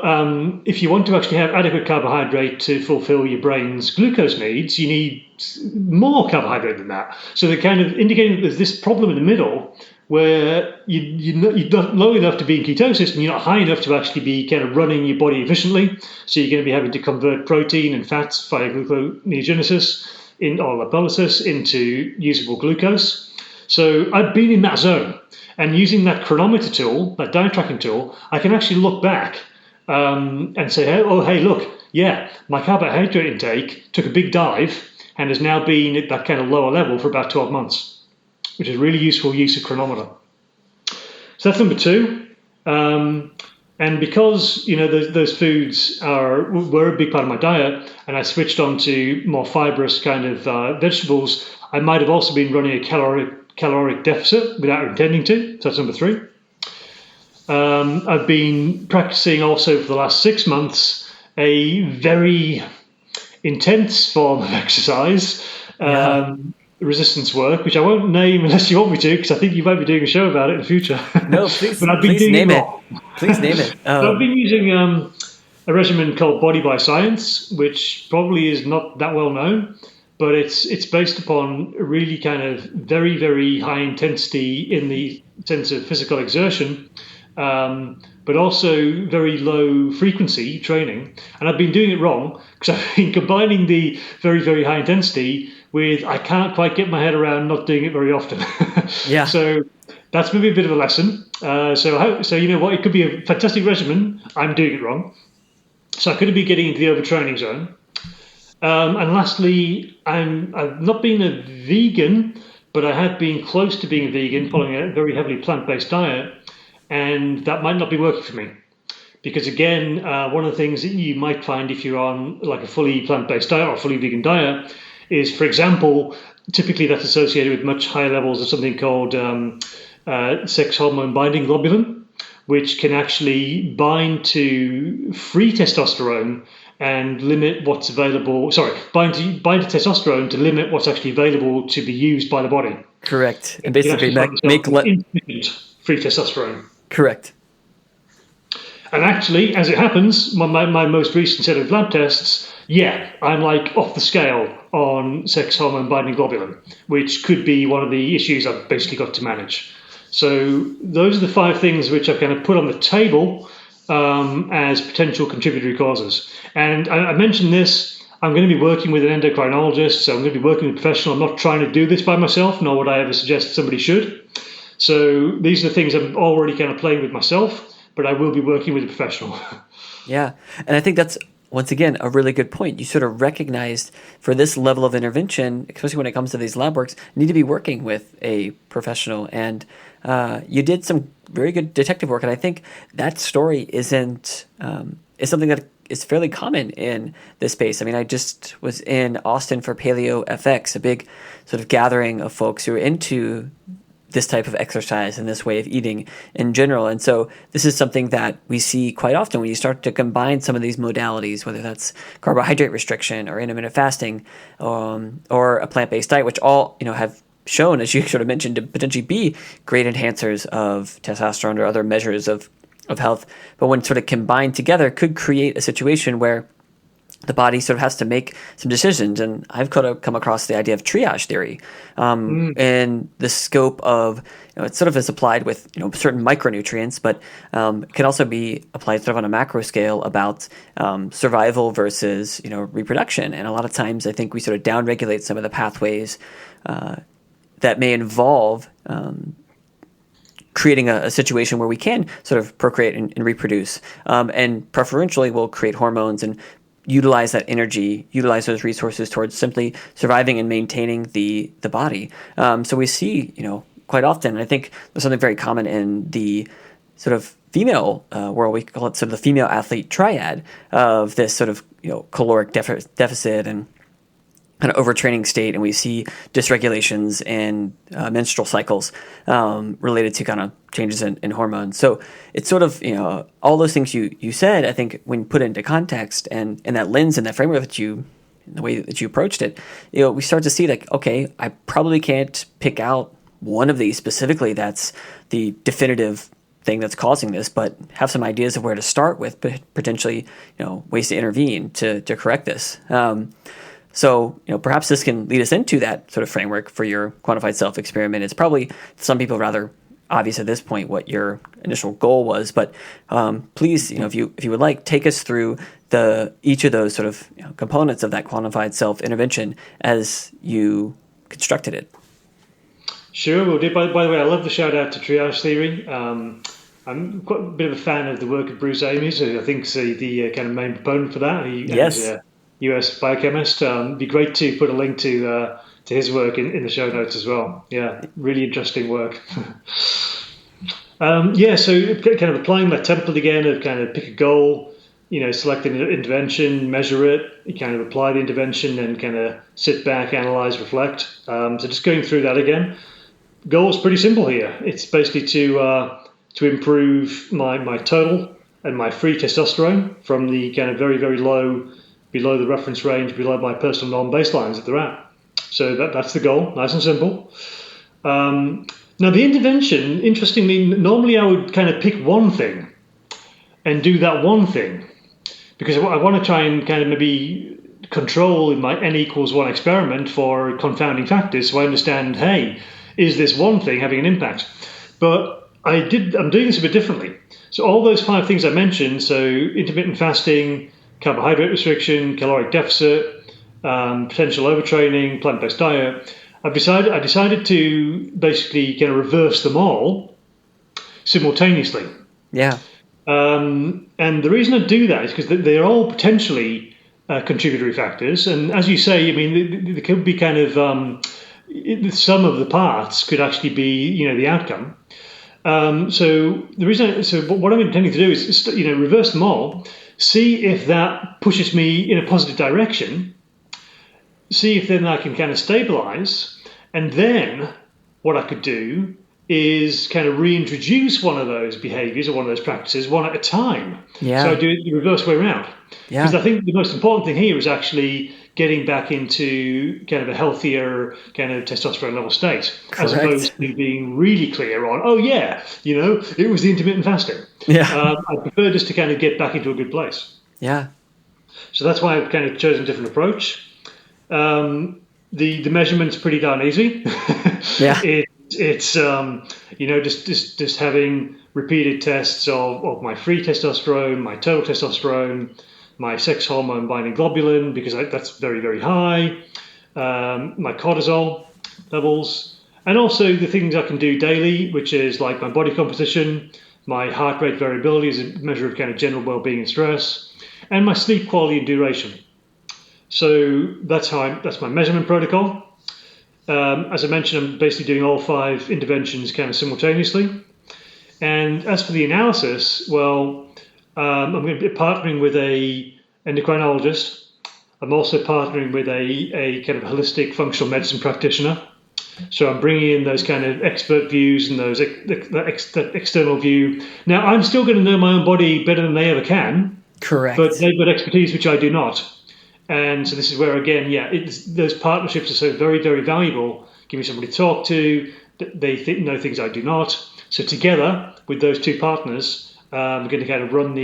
if you want to actually have adequate carbohydrate to fulfill your brain's glucose needs, you need more carbohydrate than that. So they're kind of indicating that there's this problem in the middle where you're not low enough to be in ketosis and you're not high enough to actually be kind of running your body efficiently. So you're going to be having to convert protein and fats via gluconeogenesis or lipolysis into usable glucose. So I've been in that zone. And using that chronometer tool, that diet tracking tool, I can actually look back and say, hey, look, yeah, my carbohydrate intake took a big dive and has now been at that kind of lower level for about 12 months, which is really useful use of chronometer. So that's number two. And because those foods were a big part of my diet, and I switched on to more fibrous kind of vegetables, I might have also been running a caloric deficit without intending to. So that's number three. I've been practicing also for the last 6 months a very intense form of exercise, resistance work, which I won't name unless you want me to, because I think you might be doing a show about it in the future. No, please, but I've been please name it. Please name it. So I've been using a regimen called Body by Science, which probably is not that well known, but it's based upon really kind of very, very high intensity in the sense of physical exertion, but also very low frequency training. And I've been doing it wrong because I've been combining the very, very high intensity with I can't quite get my head around not doing it very often. Yeah. So that's maybe a bit of a lesson. So you know what? It could be a fantastic regimen. I'm doing it wrong. So I could be getting into the overtraining zone. And lastly, I've not been a vegan, but I have been close to being a vegan, following a very heavily plant-based diet, and that might not be working for me. Because again, one of the things that you might find if you're on like a fully plant-based diet or a fully vegan diet is, for example, typically that's associated with much higher levels of something called sex hormone binding globulin, which can actually bind to free testosterone and limit what's available. Bind to testosterone to limit what's actually available to be used by the body. Correct. And basically make insufficient free testosterone. Correct. And actually, as it happens, my most recent set of lab tests, I'm like off the scale on sex hormone binding globulin, which could be one of the issues I've basically got to manage. So those are the 5 things which I've kind of put on the table as potential contributory causes. And I mentioned this, I'm going to be working with an endocrinologist, so I'm going to be working with a professional. I'm not trying to do this by myself, nor would I ever suggest somebody should. So these are the things I'm already kind of playing with myself, but I will be working with a professional. Yeah. And I think that's, once again, a really good point. You sort of recognized for this level of intervention, especially when it comes to these lab works, you need to be working with a professional. And you did some very good detective work. And I think that story is something that is fairly common in this space. I mean, I just was in Austin for Paleo FX, a big sort of gathering of folks who are into this type of exercise and this way of eating in general. And so this is something that we see quite often when you start to combine some of these modalities, whether that's carbohydrate restriction or intermittent fasting, or a plant-based diet, which all, have shown, as you sort of mentioned, to potentially be great enhancers of testosterone or other measures of health. But when sort of combined together, could create a situation where the body sort of has to make some decisions. And I've kind of come across the idea of triage theory and the scope of, it sort of is applied with, certain micronutrients, but it can also be applied sort of on a macro scale about survival versus, reproduction. And a lot of times I think we sort of downregulate some of the pathways that may involve creating a situation where we can sort of procreate and reproduce, and preferentially we'll create hormones and utilize that energy, utilize those resources towards simply surviving and maintaining the body. So we see, quite often, and I think there's something very common in the sort of female world, we call it sort of the female athlete triad of this sort of, caloric deficit and kind of overtraining state, and we see dysregulations in menstrual cycles related to kind of changes in hormones. So it's sort of, all those things you said, I think when put into context and that lens and that framework the way that you approached it, we start to see like, okay, I probably can't pick out one of these specifically that's the definitive thing that's causing this, but have some ideas of where to start with, potentially, ways to intervene to correct this. So, perhaps this can lead us into that sort of framework for your quantified self experiment. It's probably some people rather obvious at this point what your initial goal was, but please, if you would like, take us through each of those sort of components of that quantified self intervention as you constructed it. Sure, will do. By the way, I love the shout out to triage theory. I'm quite a bit of a fan of the work of Bruce Ames, who I think is the kind of main proponent for that. Yes. He's a US biochemist. It'd be great to put a link to his work in the show notes as well. Yeah, really interesting work. So kind of applying that template again of kind of pick a goal, select an intervention, measure it, you kind of apply the intervention, and kind of sit back, analyze, reflect. So just going through that again. Goal is pretty simple here. It's basically to improve my total and my free testosterone from the kind of very, very low, below the reference range, below my personal norm baselines that they're at. So that's the goal, nice and simple. Now the intervention, interestingly, normally I would kind of pick one thing and do that one thing, because I want to try and kind of maybe control in my n=1 experiment for confounding factors, so I understand, hey, is this one thing having an impact? But I'm doing this a bit differently. So all those 5 things I mentioned, so intermittent fasting, carbohydrate restriction, caloric deficit, potential overtraining, plant-based diet, I decided to basically kind of reverse them all simultaneously. Yeah. And the reason I do that is because they're all potentially contributory factors. And as you say, I mean, there could be kind of the sum of the parts could actually be, the outcome. So what I'm intending to do is, reverse them all, see if that pushes me in a positive direction, see if then I can kind of stabilize, and then what I could do is kind of reintroduce one of those behaviors or one of those practices one at a time. Yeah. So I do it the reverse way around. Yeah. Because I think the most important thing here is actually getting back into kind of a healthier kind of testosterone level state. Correct. As opposed to being really clear on, it was the intermittent fasting. Yeah. I prefer just to kind of get back into a good place. Yeah. So that's why I've kind of chosen a different approach. The measurement's pretty darn easy. Yeah. It's just having repeated tests of my free testosterone, my total testosterone, my sex hormone binding globulin, because that's very, very high, my cortisol levels, and also the things I can do daily, which is like my body composition, my heart rate variability as a measure of kind of general well-being and stress, and my sleep quality and duration. So that's my measurement protocol. As I mentioned, I'm basically doing all 5 interventions kind of simultaneously. And as for the analysis, well, I'm going to be partnering with a endocrinologist. I'm also partnering with a kind of holistic functional medicine practitioner. So I'm bringing in those kind of expert views and that external view. Now, I'm still going to know my own body better than they ever can. Correct. But they've got expertise which I do not. And so this is where, again, those partnerships are so very, very valuable. Give me somebody to talk to. They know things I do not. So together with those 2 partners, we're going to kind of run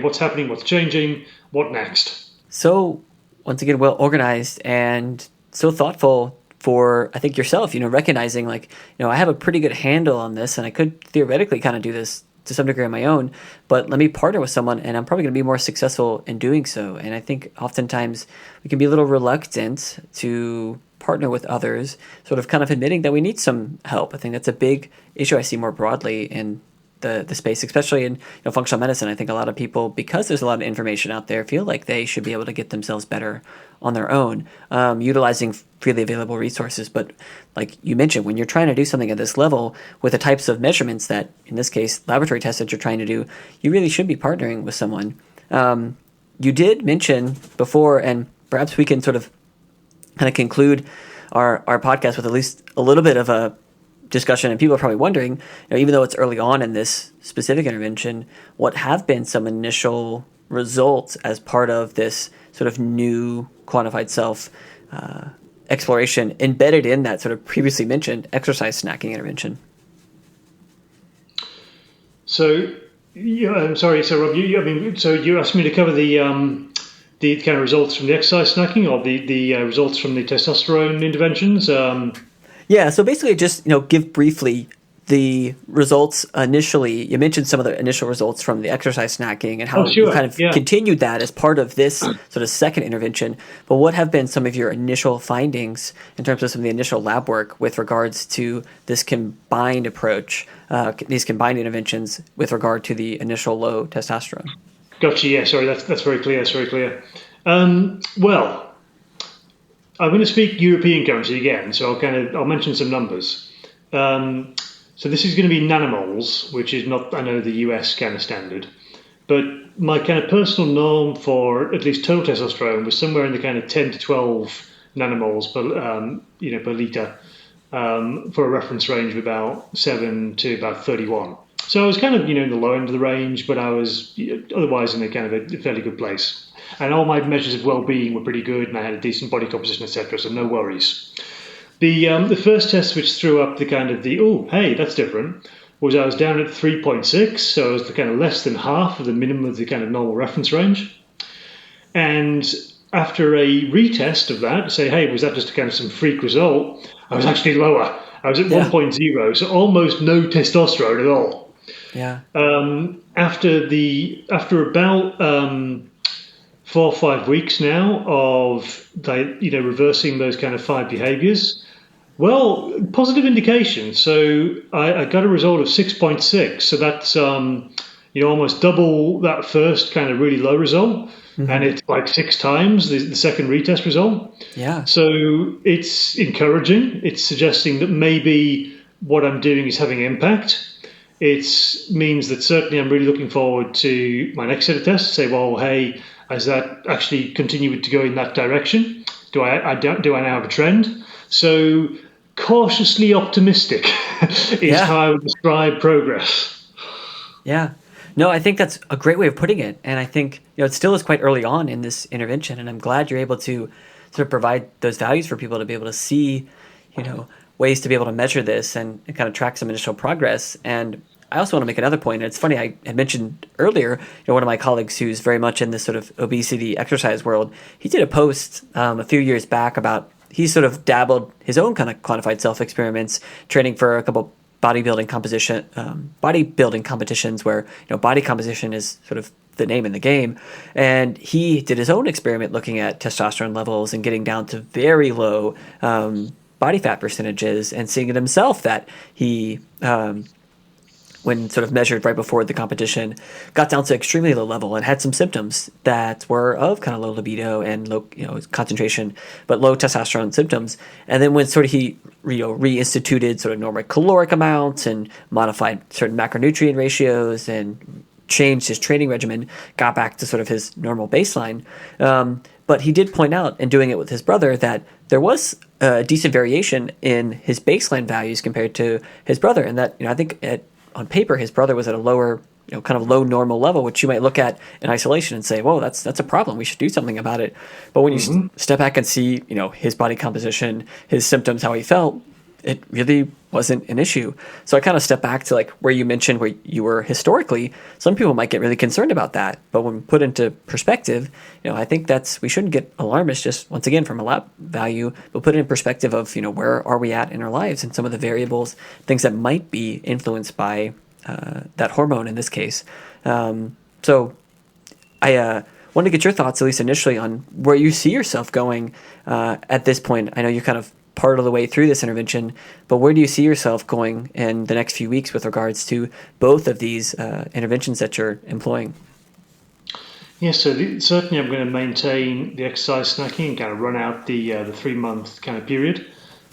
what's happening, what's changing, what next? So once again, well organized and so thoughtful for, I think, yourself, recognizing I have a pretty good handle on this and I could theoretically kind of do this to some degree on my own, but let me partner with someone and I'm probably going to be more successful in doing so. And I think oftentimes we can be a little reluctant to partner with others, sort of kind of admitting that we need some help. I think that's a big issue I see more broadly in the space, especially in functional medicine. I think a lot of people, because there's a lot of information out there, feel like they should be able to get themselves better on their own, utilizing freely available resources. But like you mentioned, when you're trying to do something at this level with the types of measurements that, in this case, laboratory tests that you're trying to do, you really should be partnering with someone. You did mention before, and perhaps we can sort of kind of conclude our podcast with at least a little bit of a discussion, and people are probably wondering, even though it's early on in this specific intervention, what have been some initial results as part of this sort of new quantified self exploration embedded in that sort of previously mentioned exercise snacking intervention? So, I'm sorry. So, Rob, so you asked me to cover the kind of results from the exercise snacking, or the results from the testosterone interventions. Yeah, so basically just, give briefly the results initially. You mentioned some of the initial results from the exercise snacking and how you kind of continued that as part of this sort of second intervention. But what have been some of your initial findings in terms of some of the initial lab work with regards to this combined approach, these combined interventions with regard to the initial low testosterone? Gotcha. Yeah, sorry, that's very clear. That's very clear. Well, I'm going to speak European currency again, so I'll mention some numbers. So this is going to be nanomoles, which is not, I know, the US kind of standard, but my kind of personal norm for at least total testosterone was somewhere in the kind of 10 to 12 nanomoles per liter, for a reference range of about 7 to about 31. So I was kind of, in the low end of the range, but I was otherwise in a kind of a fairly good place. And all my measures of well-being were pretty good, and I had a decent body composition, etc. So no worries. The first test which threw up the kind of hey, that's different, was I was down at 3.6, so I was the kind of less than half of the minimum of the kind of normal reference range. And after a retest of that, say, hey, was that just a kind of some freak result? I was actually lower. I was at 1.0, so almost no testosterone at all. Yeah. After about 4 or 5 weeks now of reversing those kind of 5 behaviors, well, positive indication. So I got a result of 6.6. So that's almost double that first kind of really low result, and it's like 6 times the second retest result. Yeah. So it's encouraging. It's suggesting that maybe what I'm doing is having impact. It means that certainly I'm really looking forward to my next set of tests. Say, well, hey, has that actually continued to go in that direction? Do I now have a trend? So cautiously optimistic is how I would describe progress. Yeah. No, I think that's a great way of putting it. And I think, it still is quite early on in this intervention. And I'm glad you're able to sort of provide those values for people to be able to see, ways to be able to measure this and kind of track some initial progress. And I also want to make another point. It's funny, I had mentioned earlier, one of my colleagues who's very much in this sort of obesity exercise world, he did a post a few years back about, he sort of dabbled his own kind of quantified self experiments, training for a couple bodybuilding competitions where, body composition is sort of the name in the game. And he did his own experiment looking at testosterone levels and getting down to very low body fat percentages and seeing it himself that he, when sort of measured right before the competition, got down to extremely low level and had some symptoms that were of kind of low libido and low, concentration, but low testosterone symptoms. And then when sort of he, reinstituted sort of normal caloric amounts and modified certain macronutrient ratios and changed his training regimen, got back to sort of his normal baseline. But he did point out in doing it with his brother that there was a decent variation in his baseline values compared to his brother. And that, I think on paper, his brother was at a lower, kind of low normal level, which you might look at in isolation and say, whoa, that's a problem. We should do something about it. But when you step back and see, his body composition, his symptoms, how he felt, it really wasn't an issue. So I kind of step back to like where you mentioned where you were historically. Some people might get really concerned about that, but when put into perspective, I think we shouldn't get alarmist just once again from a lab value, but put it in perspective of, where are we at in our lives and some of the variables, things that might be influenced by that hormone in this case. So I want to get your thoughts, at least initially, on where you see yourself going at this point. I know you're kind of part of the way through this intervention, but where do you see yourself going in the next few weeks with regards to both of these interventions that you're employing? Yes, so certainly I'm going to maintain the exercise snacking and kind of run out the 3-month kind of period,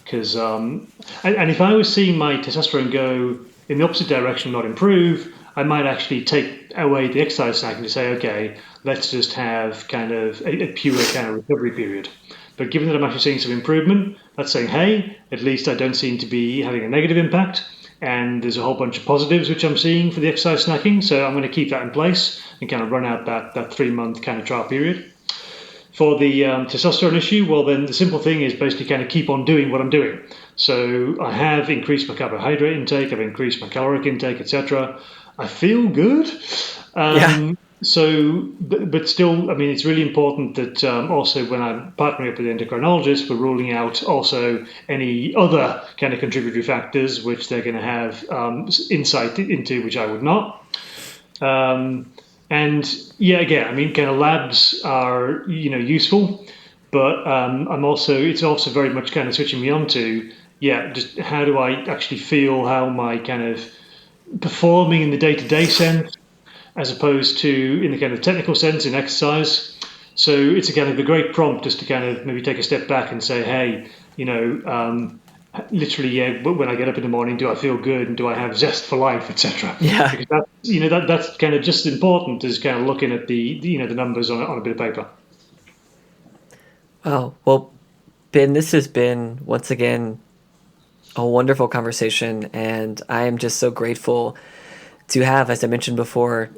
because and if I was seeing my testosterone go in the opposite direction, not improve, I might actually take away the exercise snacking to say, okay, let's just have kind of a pure kind of recovery period. But given that I'm actually seeing some improvement, that's saying, hey, at least I don't seem to be having a negative impact. And there's a whole bunch of positives which I'm seeing for the exercise snacking. So I'm going to keep that in place and kind of run out that 3-month kind of trial period. For the testosterone issue, well, then the simple thing is basically kind of keep on doing what I'm doing. So I have increased my carbohydrate intake, I've increased my caloric intake, etc. I feel good. Yeah. So, but still, I mean, it's really important that also when I'm partnering up with endocrinologists, we're ruling out also any other kind of contributory factors which they're going to have insight into, which I would not. And yeah, again, I mean, kind of labs are useful, but it's also very much kind of switching me on to just how do I actually feel, how am I kind of performing in the day-to-day sense, as opposed to in the kind of technical sense in exercise. So it's a kind of a great prompt just to kind of maybe take a step back and say, hey, literally, when I get up in the morning, do I feel good and do I have zest for life, etc. Yeah. Because that's kind of just as important as kind of looking at the numbers on a bit of paper. Oh, well, Ben, this has been once again a wonderful conversation, and I am just so grateful to have, as I mentioned before,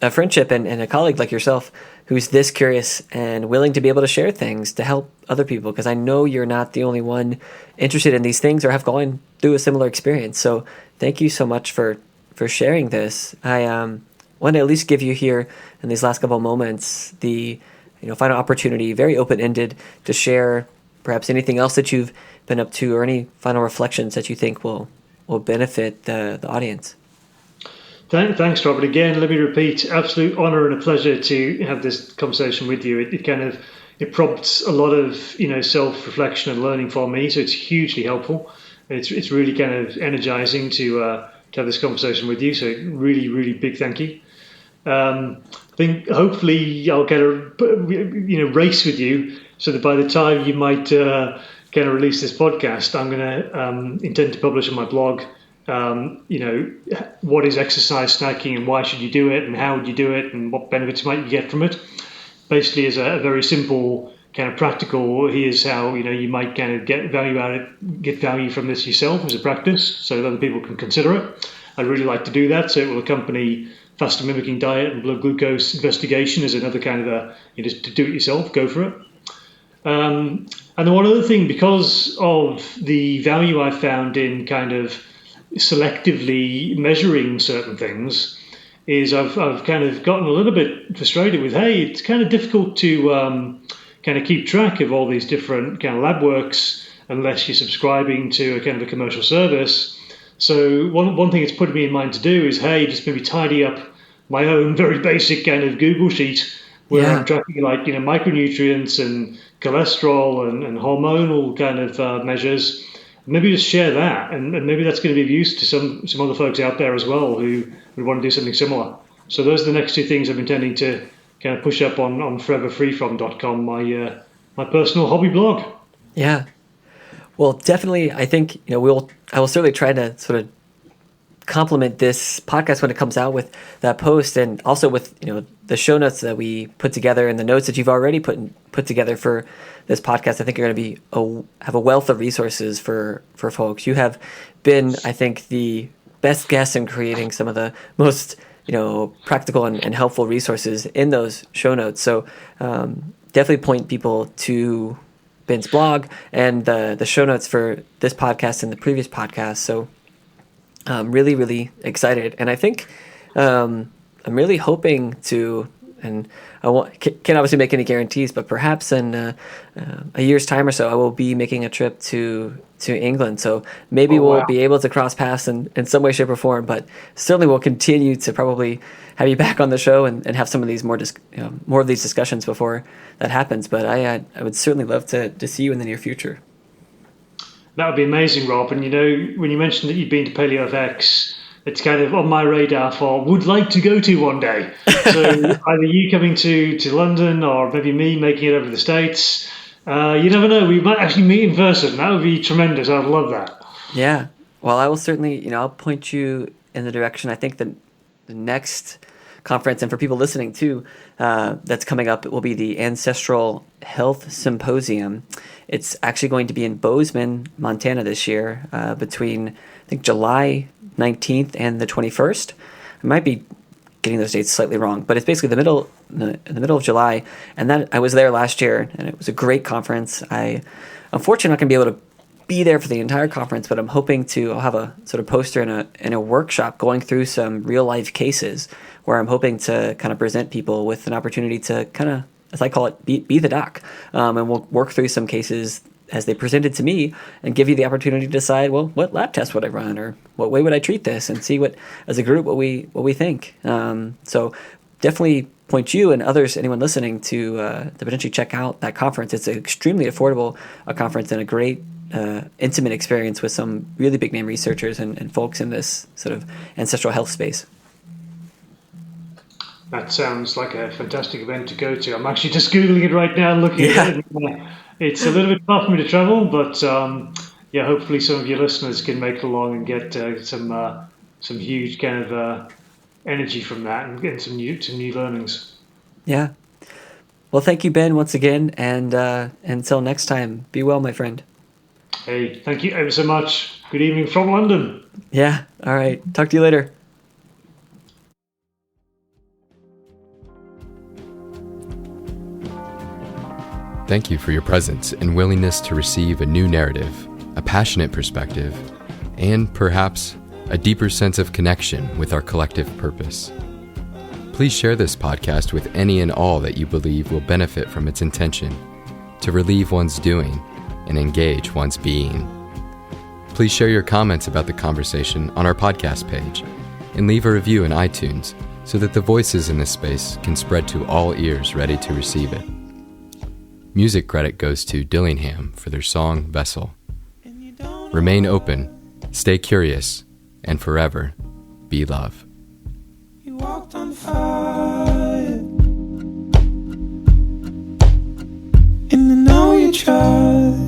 a friendship and a colleague like yourself who's this curious and willing to be able to share things to help other people, because I know you're not the only one interested in these things or have gone through a similar experience. So thank you so much for sharing this. I want to at least give you here in these last couple of moments the final opportunity, very open-ended, to share perhaps anything else that you've been up to or any final reflections that you think will benefit the audience. Thanks, Robert. Again, let me repeat, absolute honor and a pleasure to have this conversation with you. It prompts a lot of self-reflection and learning for me, so it's hugely helpful. It's really kind of energizing to have this conversation with you. So really, really big thank you. I think hopefully I'll get a race with you, so that by the time you might kind of release this podcast, I'm going to intend to publish on my blog. What is exercise snacking and why should you do it and how would you do it and what benefits might you get from it? Basically, as a very simple kind of practical, here's how you might kind of get value from this yourself as a practice, so that other people can consider it. I'd really like to do that, so it will accompany faster mimicking diet and blood glucose investigation as another kind of just to do it yourself. Go for it. And then one other thing, because of the value I found in kind of selectively measuring certain things, is I've kind of gotten a little bit frustrated with, hey, it's kind of difficult to kind of keep track of all these different kind of lab works unless you're subscribing to a kind of a commercial service. So one thing it's put me in mind to do is, hey, just maybe tidy up my own very basic kind of Google sheet where I'm tracking micronutrients and cholesterol and hormonal kind of measures. Maybe just share that, and maybe that's going to be of use to some other folks out there as well who would want to do something similar. So those are the next two things I'm intending to kind of push up on foreverfreefrom.com, my personal hobby blog. Yeah. Well, definitely, I think I will certainly try to sort of complement this podcast when it comes out with that post, and also with the show notes that we put together and the notes that you've already put together for this podcast. I think are going to be have a wealth of resources for folks. You have been, I think, the best guest in creating some of the most practical and helpful resources in those show notes. So definitely point people to Ben's blog and the show notes for this podcast and the previous podcast. So I'm really, really excited. And I think I'm really hoping to, and can't obviously make any guarantees, but perhaps in a year's time or so, I will be making a trip to England. So maybe we'll be able to cross paths in some way, shape, or form. But certainly we'll continue to probably have you back on the show and have some of these more of these discussions before that happens. But I would certainly love to see you in the near future. That would be amazing, Rob. And when you mentioned that you'd been to PaleoFX, it's kind of on my radar for would like to go to one day. So either you coming to London or maybe me making it over to the States. You never know. We might actually meet in person. That would be tremendous. I'd love that. Yeah. Well, I will certainly, I'll point you in the direction. I think the next conference, and for people listening too, that's coming up, it will be the Ancestral Health Symposium. It's actually going to be in Bozeman, Montana this year, between, I think, July 19th and the 21st. I might be getting those dates slightly wrong, but it's basically in the middle of July. And I was there last year, and it was a great conference. I unfortunately not going to be able to be there for the entire conference, but I'm hoping I'll have a sort of poster in a workshop going through some real life cases where I'm hoping to kind of present people with an opportunity to kind of, as I call it, be the doc. And we'll work through some cases as they presented to me and give you the opportunity to decide, well, what lab test would I run, or what way would I treat this, and see what, as a group, what we think. So definitely point you and others, anyone listening, to potentially check out that conference. It's an extremely affordable conference and a great intimate experience with some really big name researchers and folks in this sort of ancestral health space. That sounds like a fantastic event to go to. I'm actually just Googling it right now, looking at it. It's a little bit far for me to travel, but hopefully some of your listeners can make it along and get some huge kind of energy from that and get some new learnings. Yeah. Well, thank you, Ben, once again, and until next time, be well, my friend. Hey, thank you ever so much. Good evening from London. Yeah. All right. Talk to you later. Thank you for your presence and willingness to receive a new narrative, a passionate perspective, and perhaps a deeper sense of connection with our collective purpose. Please share this podcast with any and all that you believe will benefit from its intention to relieve one's doing and engage one's being. Please share your comments about the conversation on our podcast page and leave a review in iTunes so that the voices in this space can spread to all ears ready to receive it. Music credit goes to Dillingham for their song Vessel. Remain open, stay curious, and forever be love. You walked on fire, and I know you tried.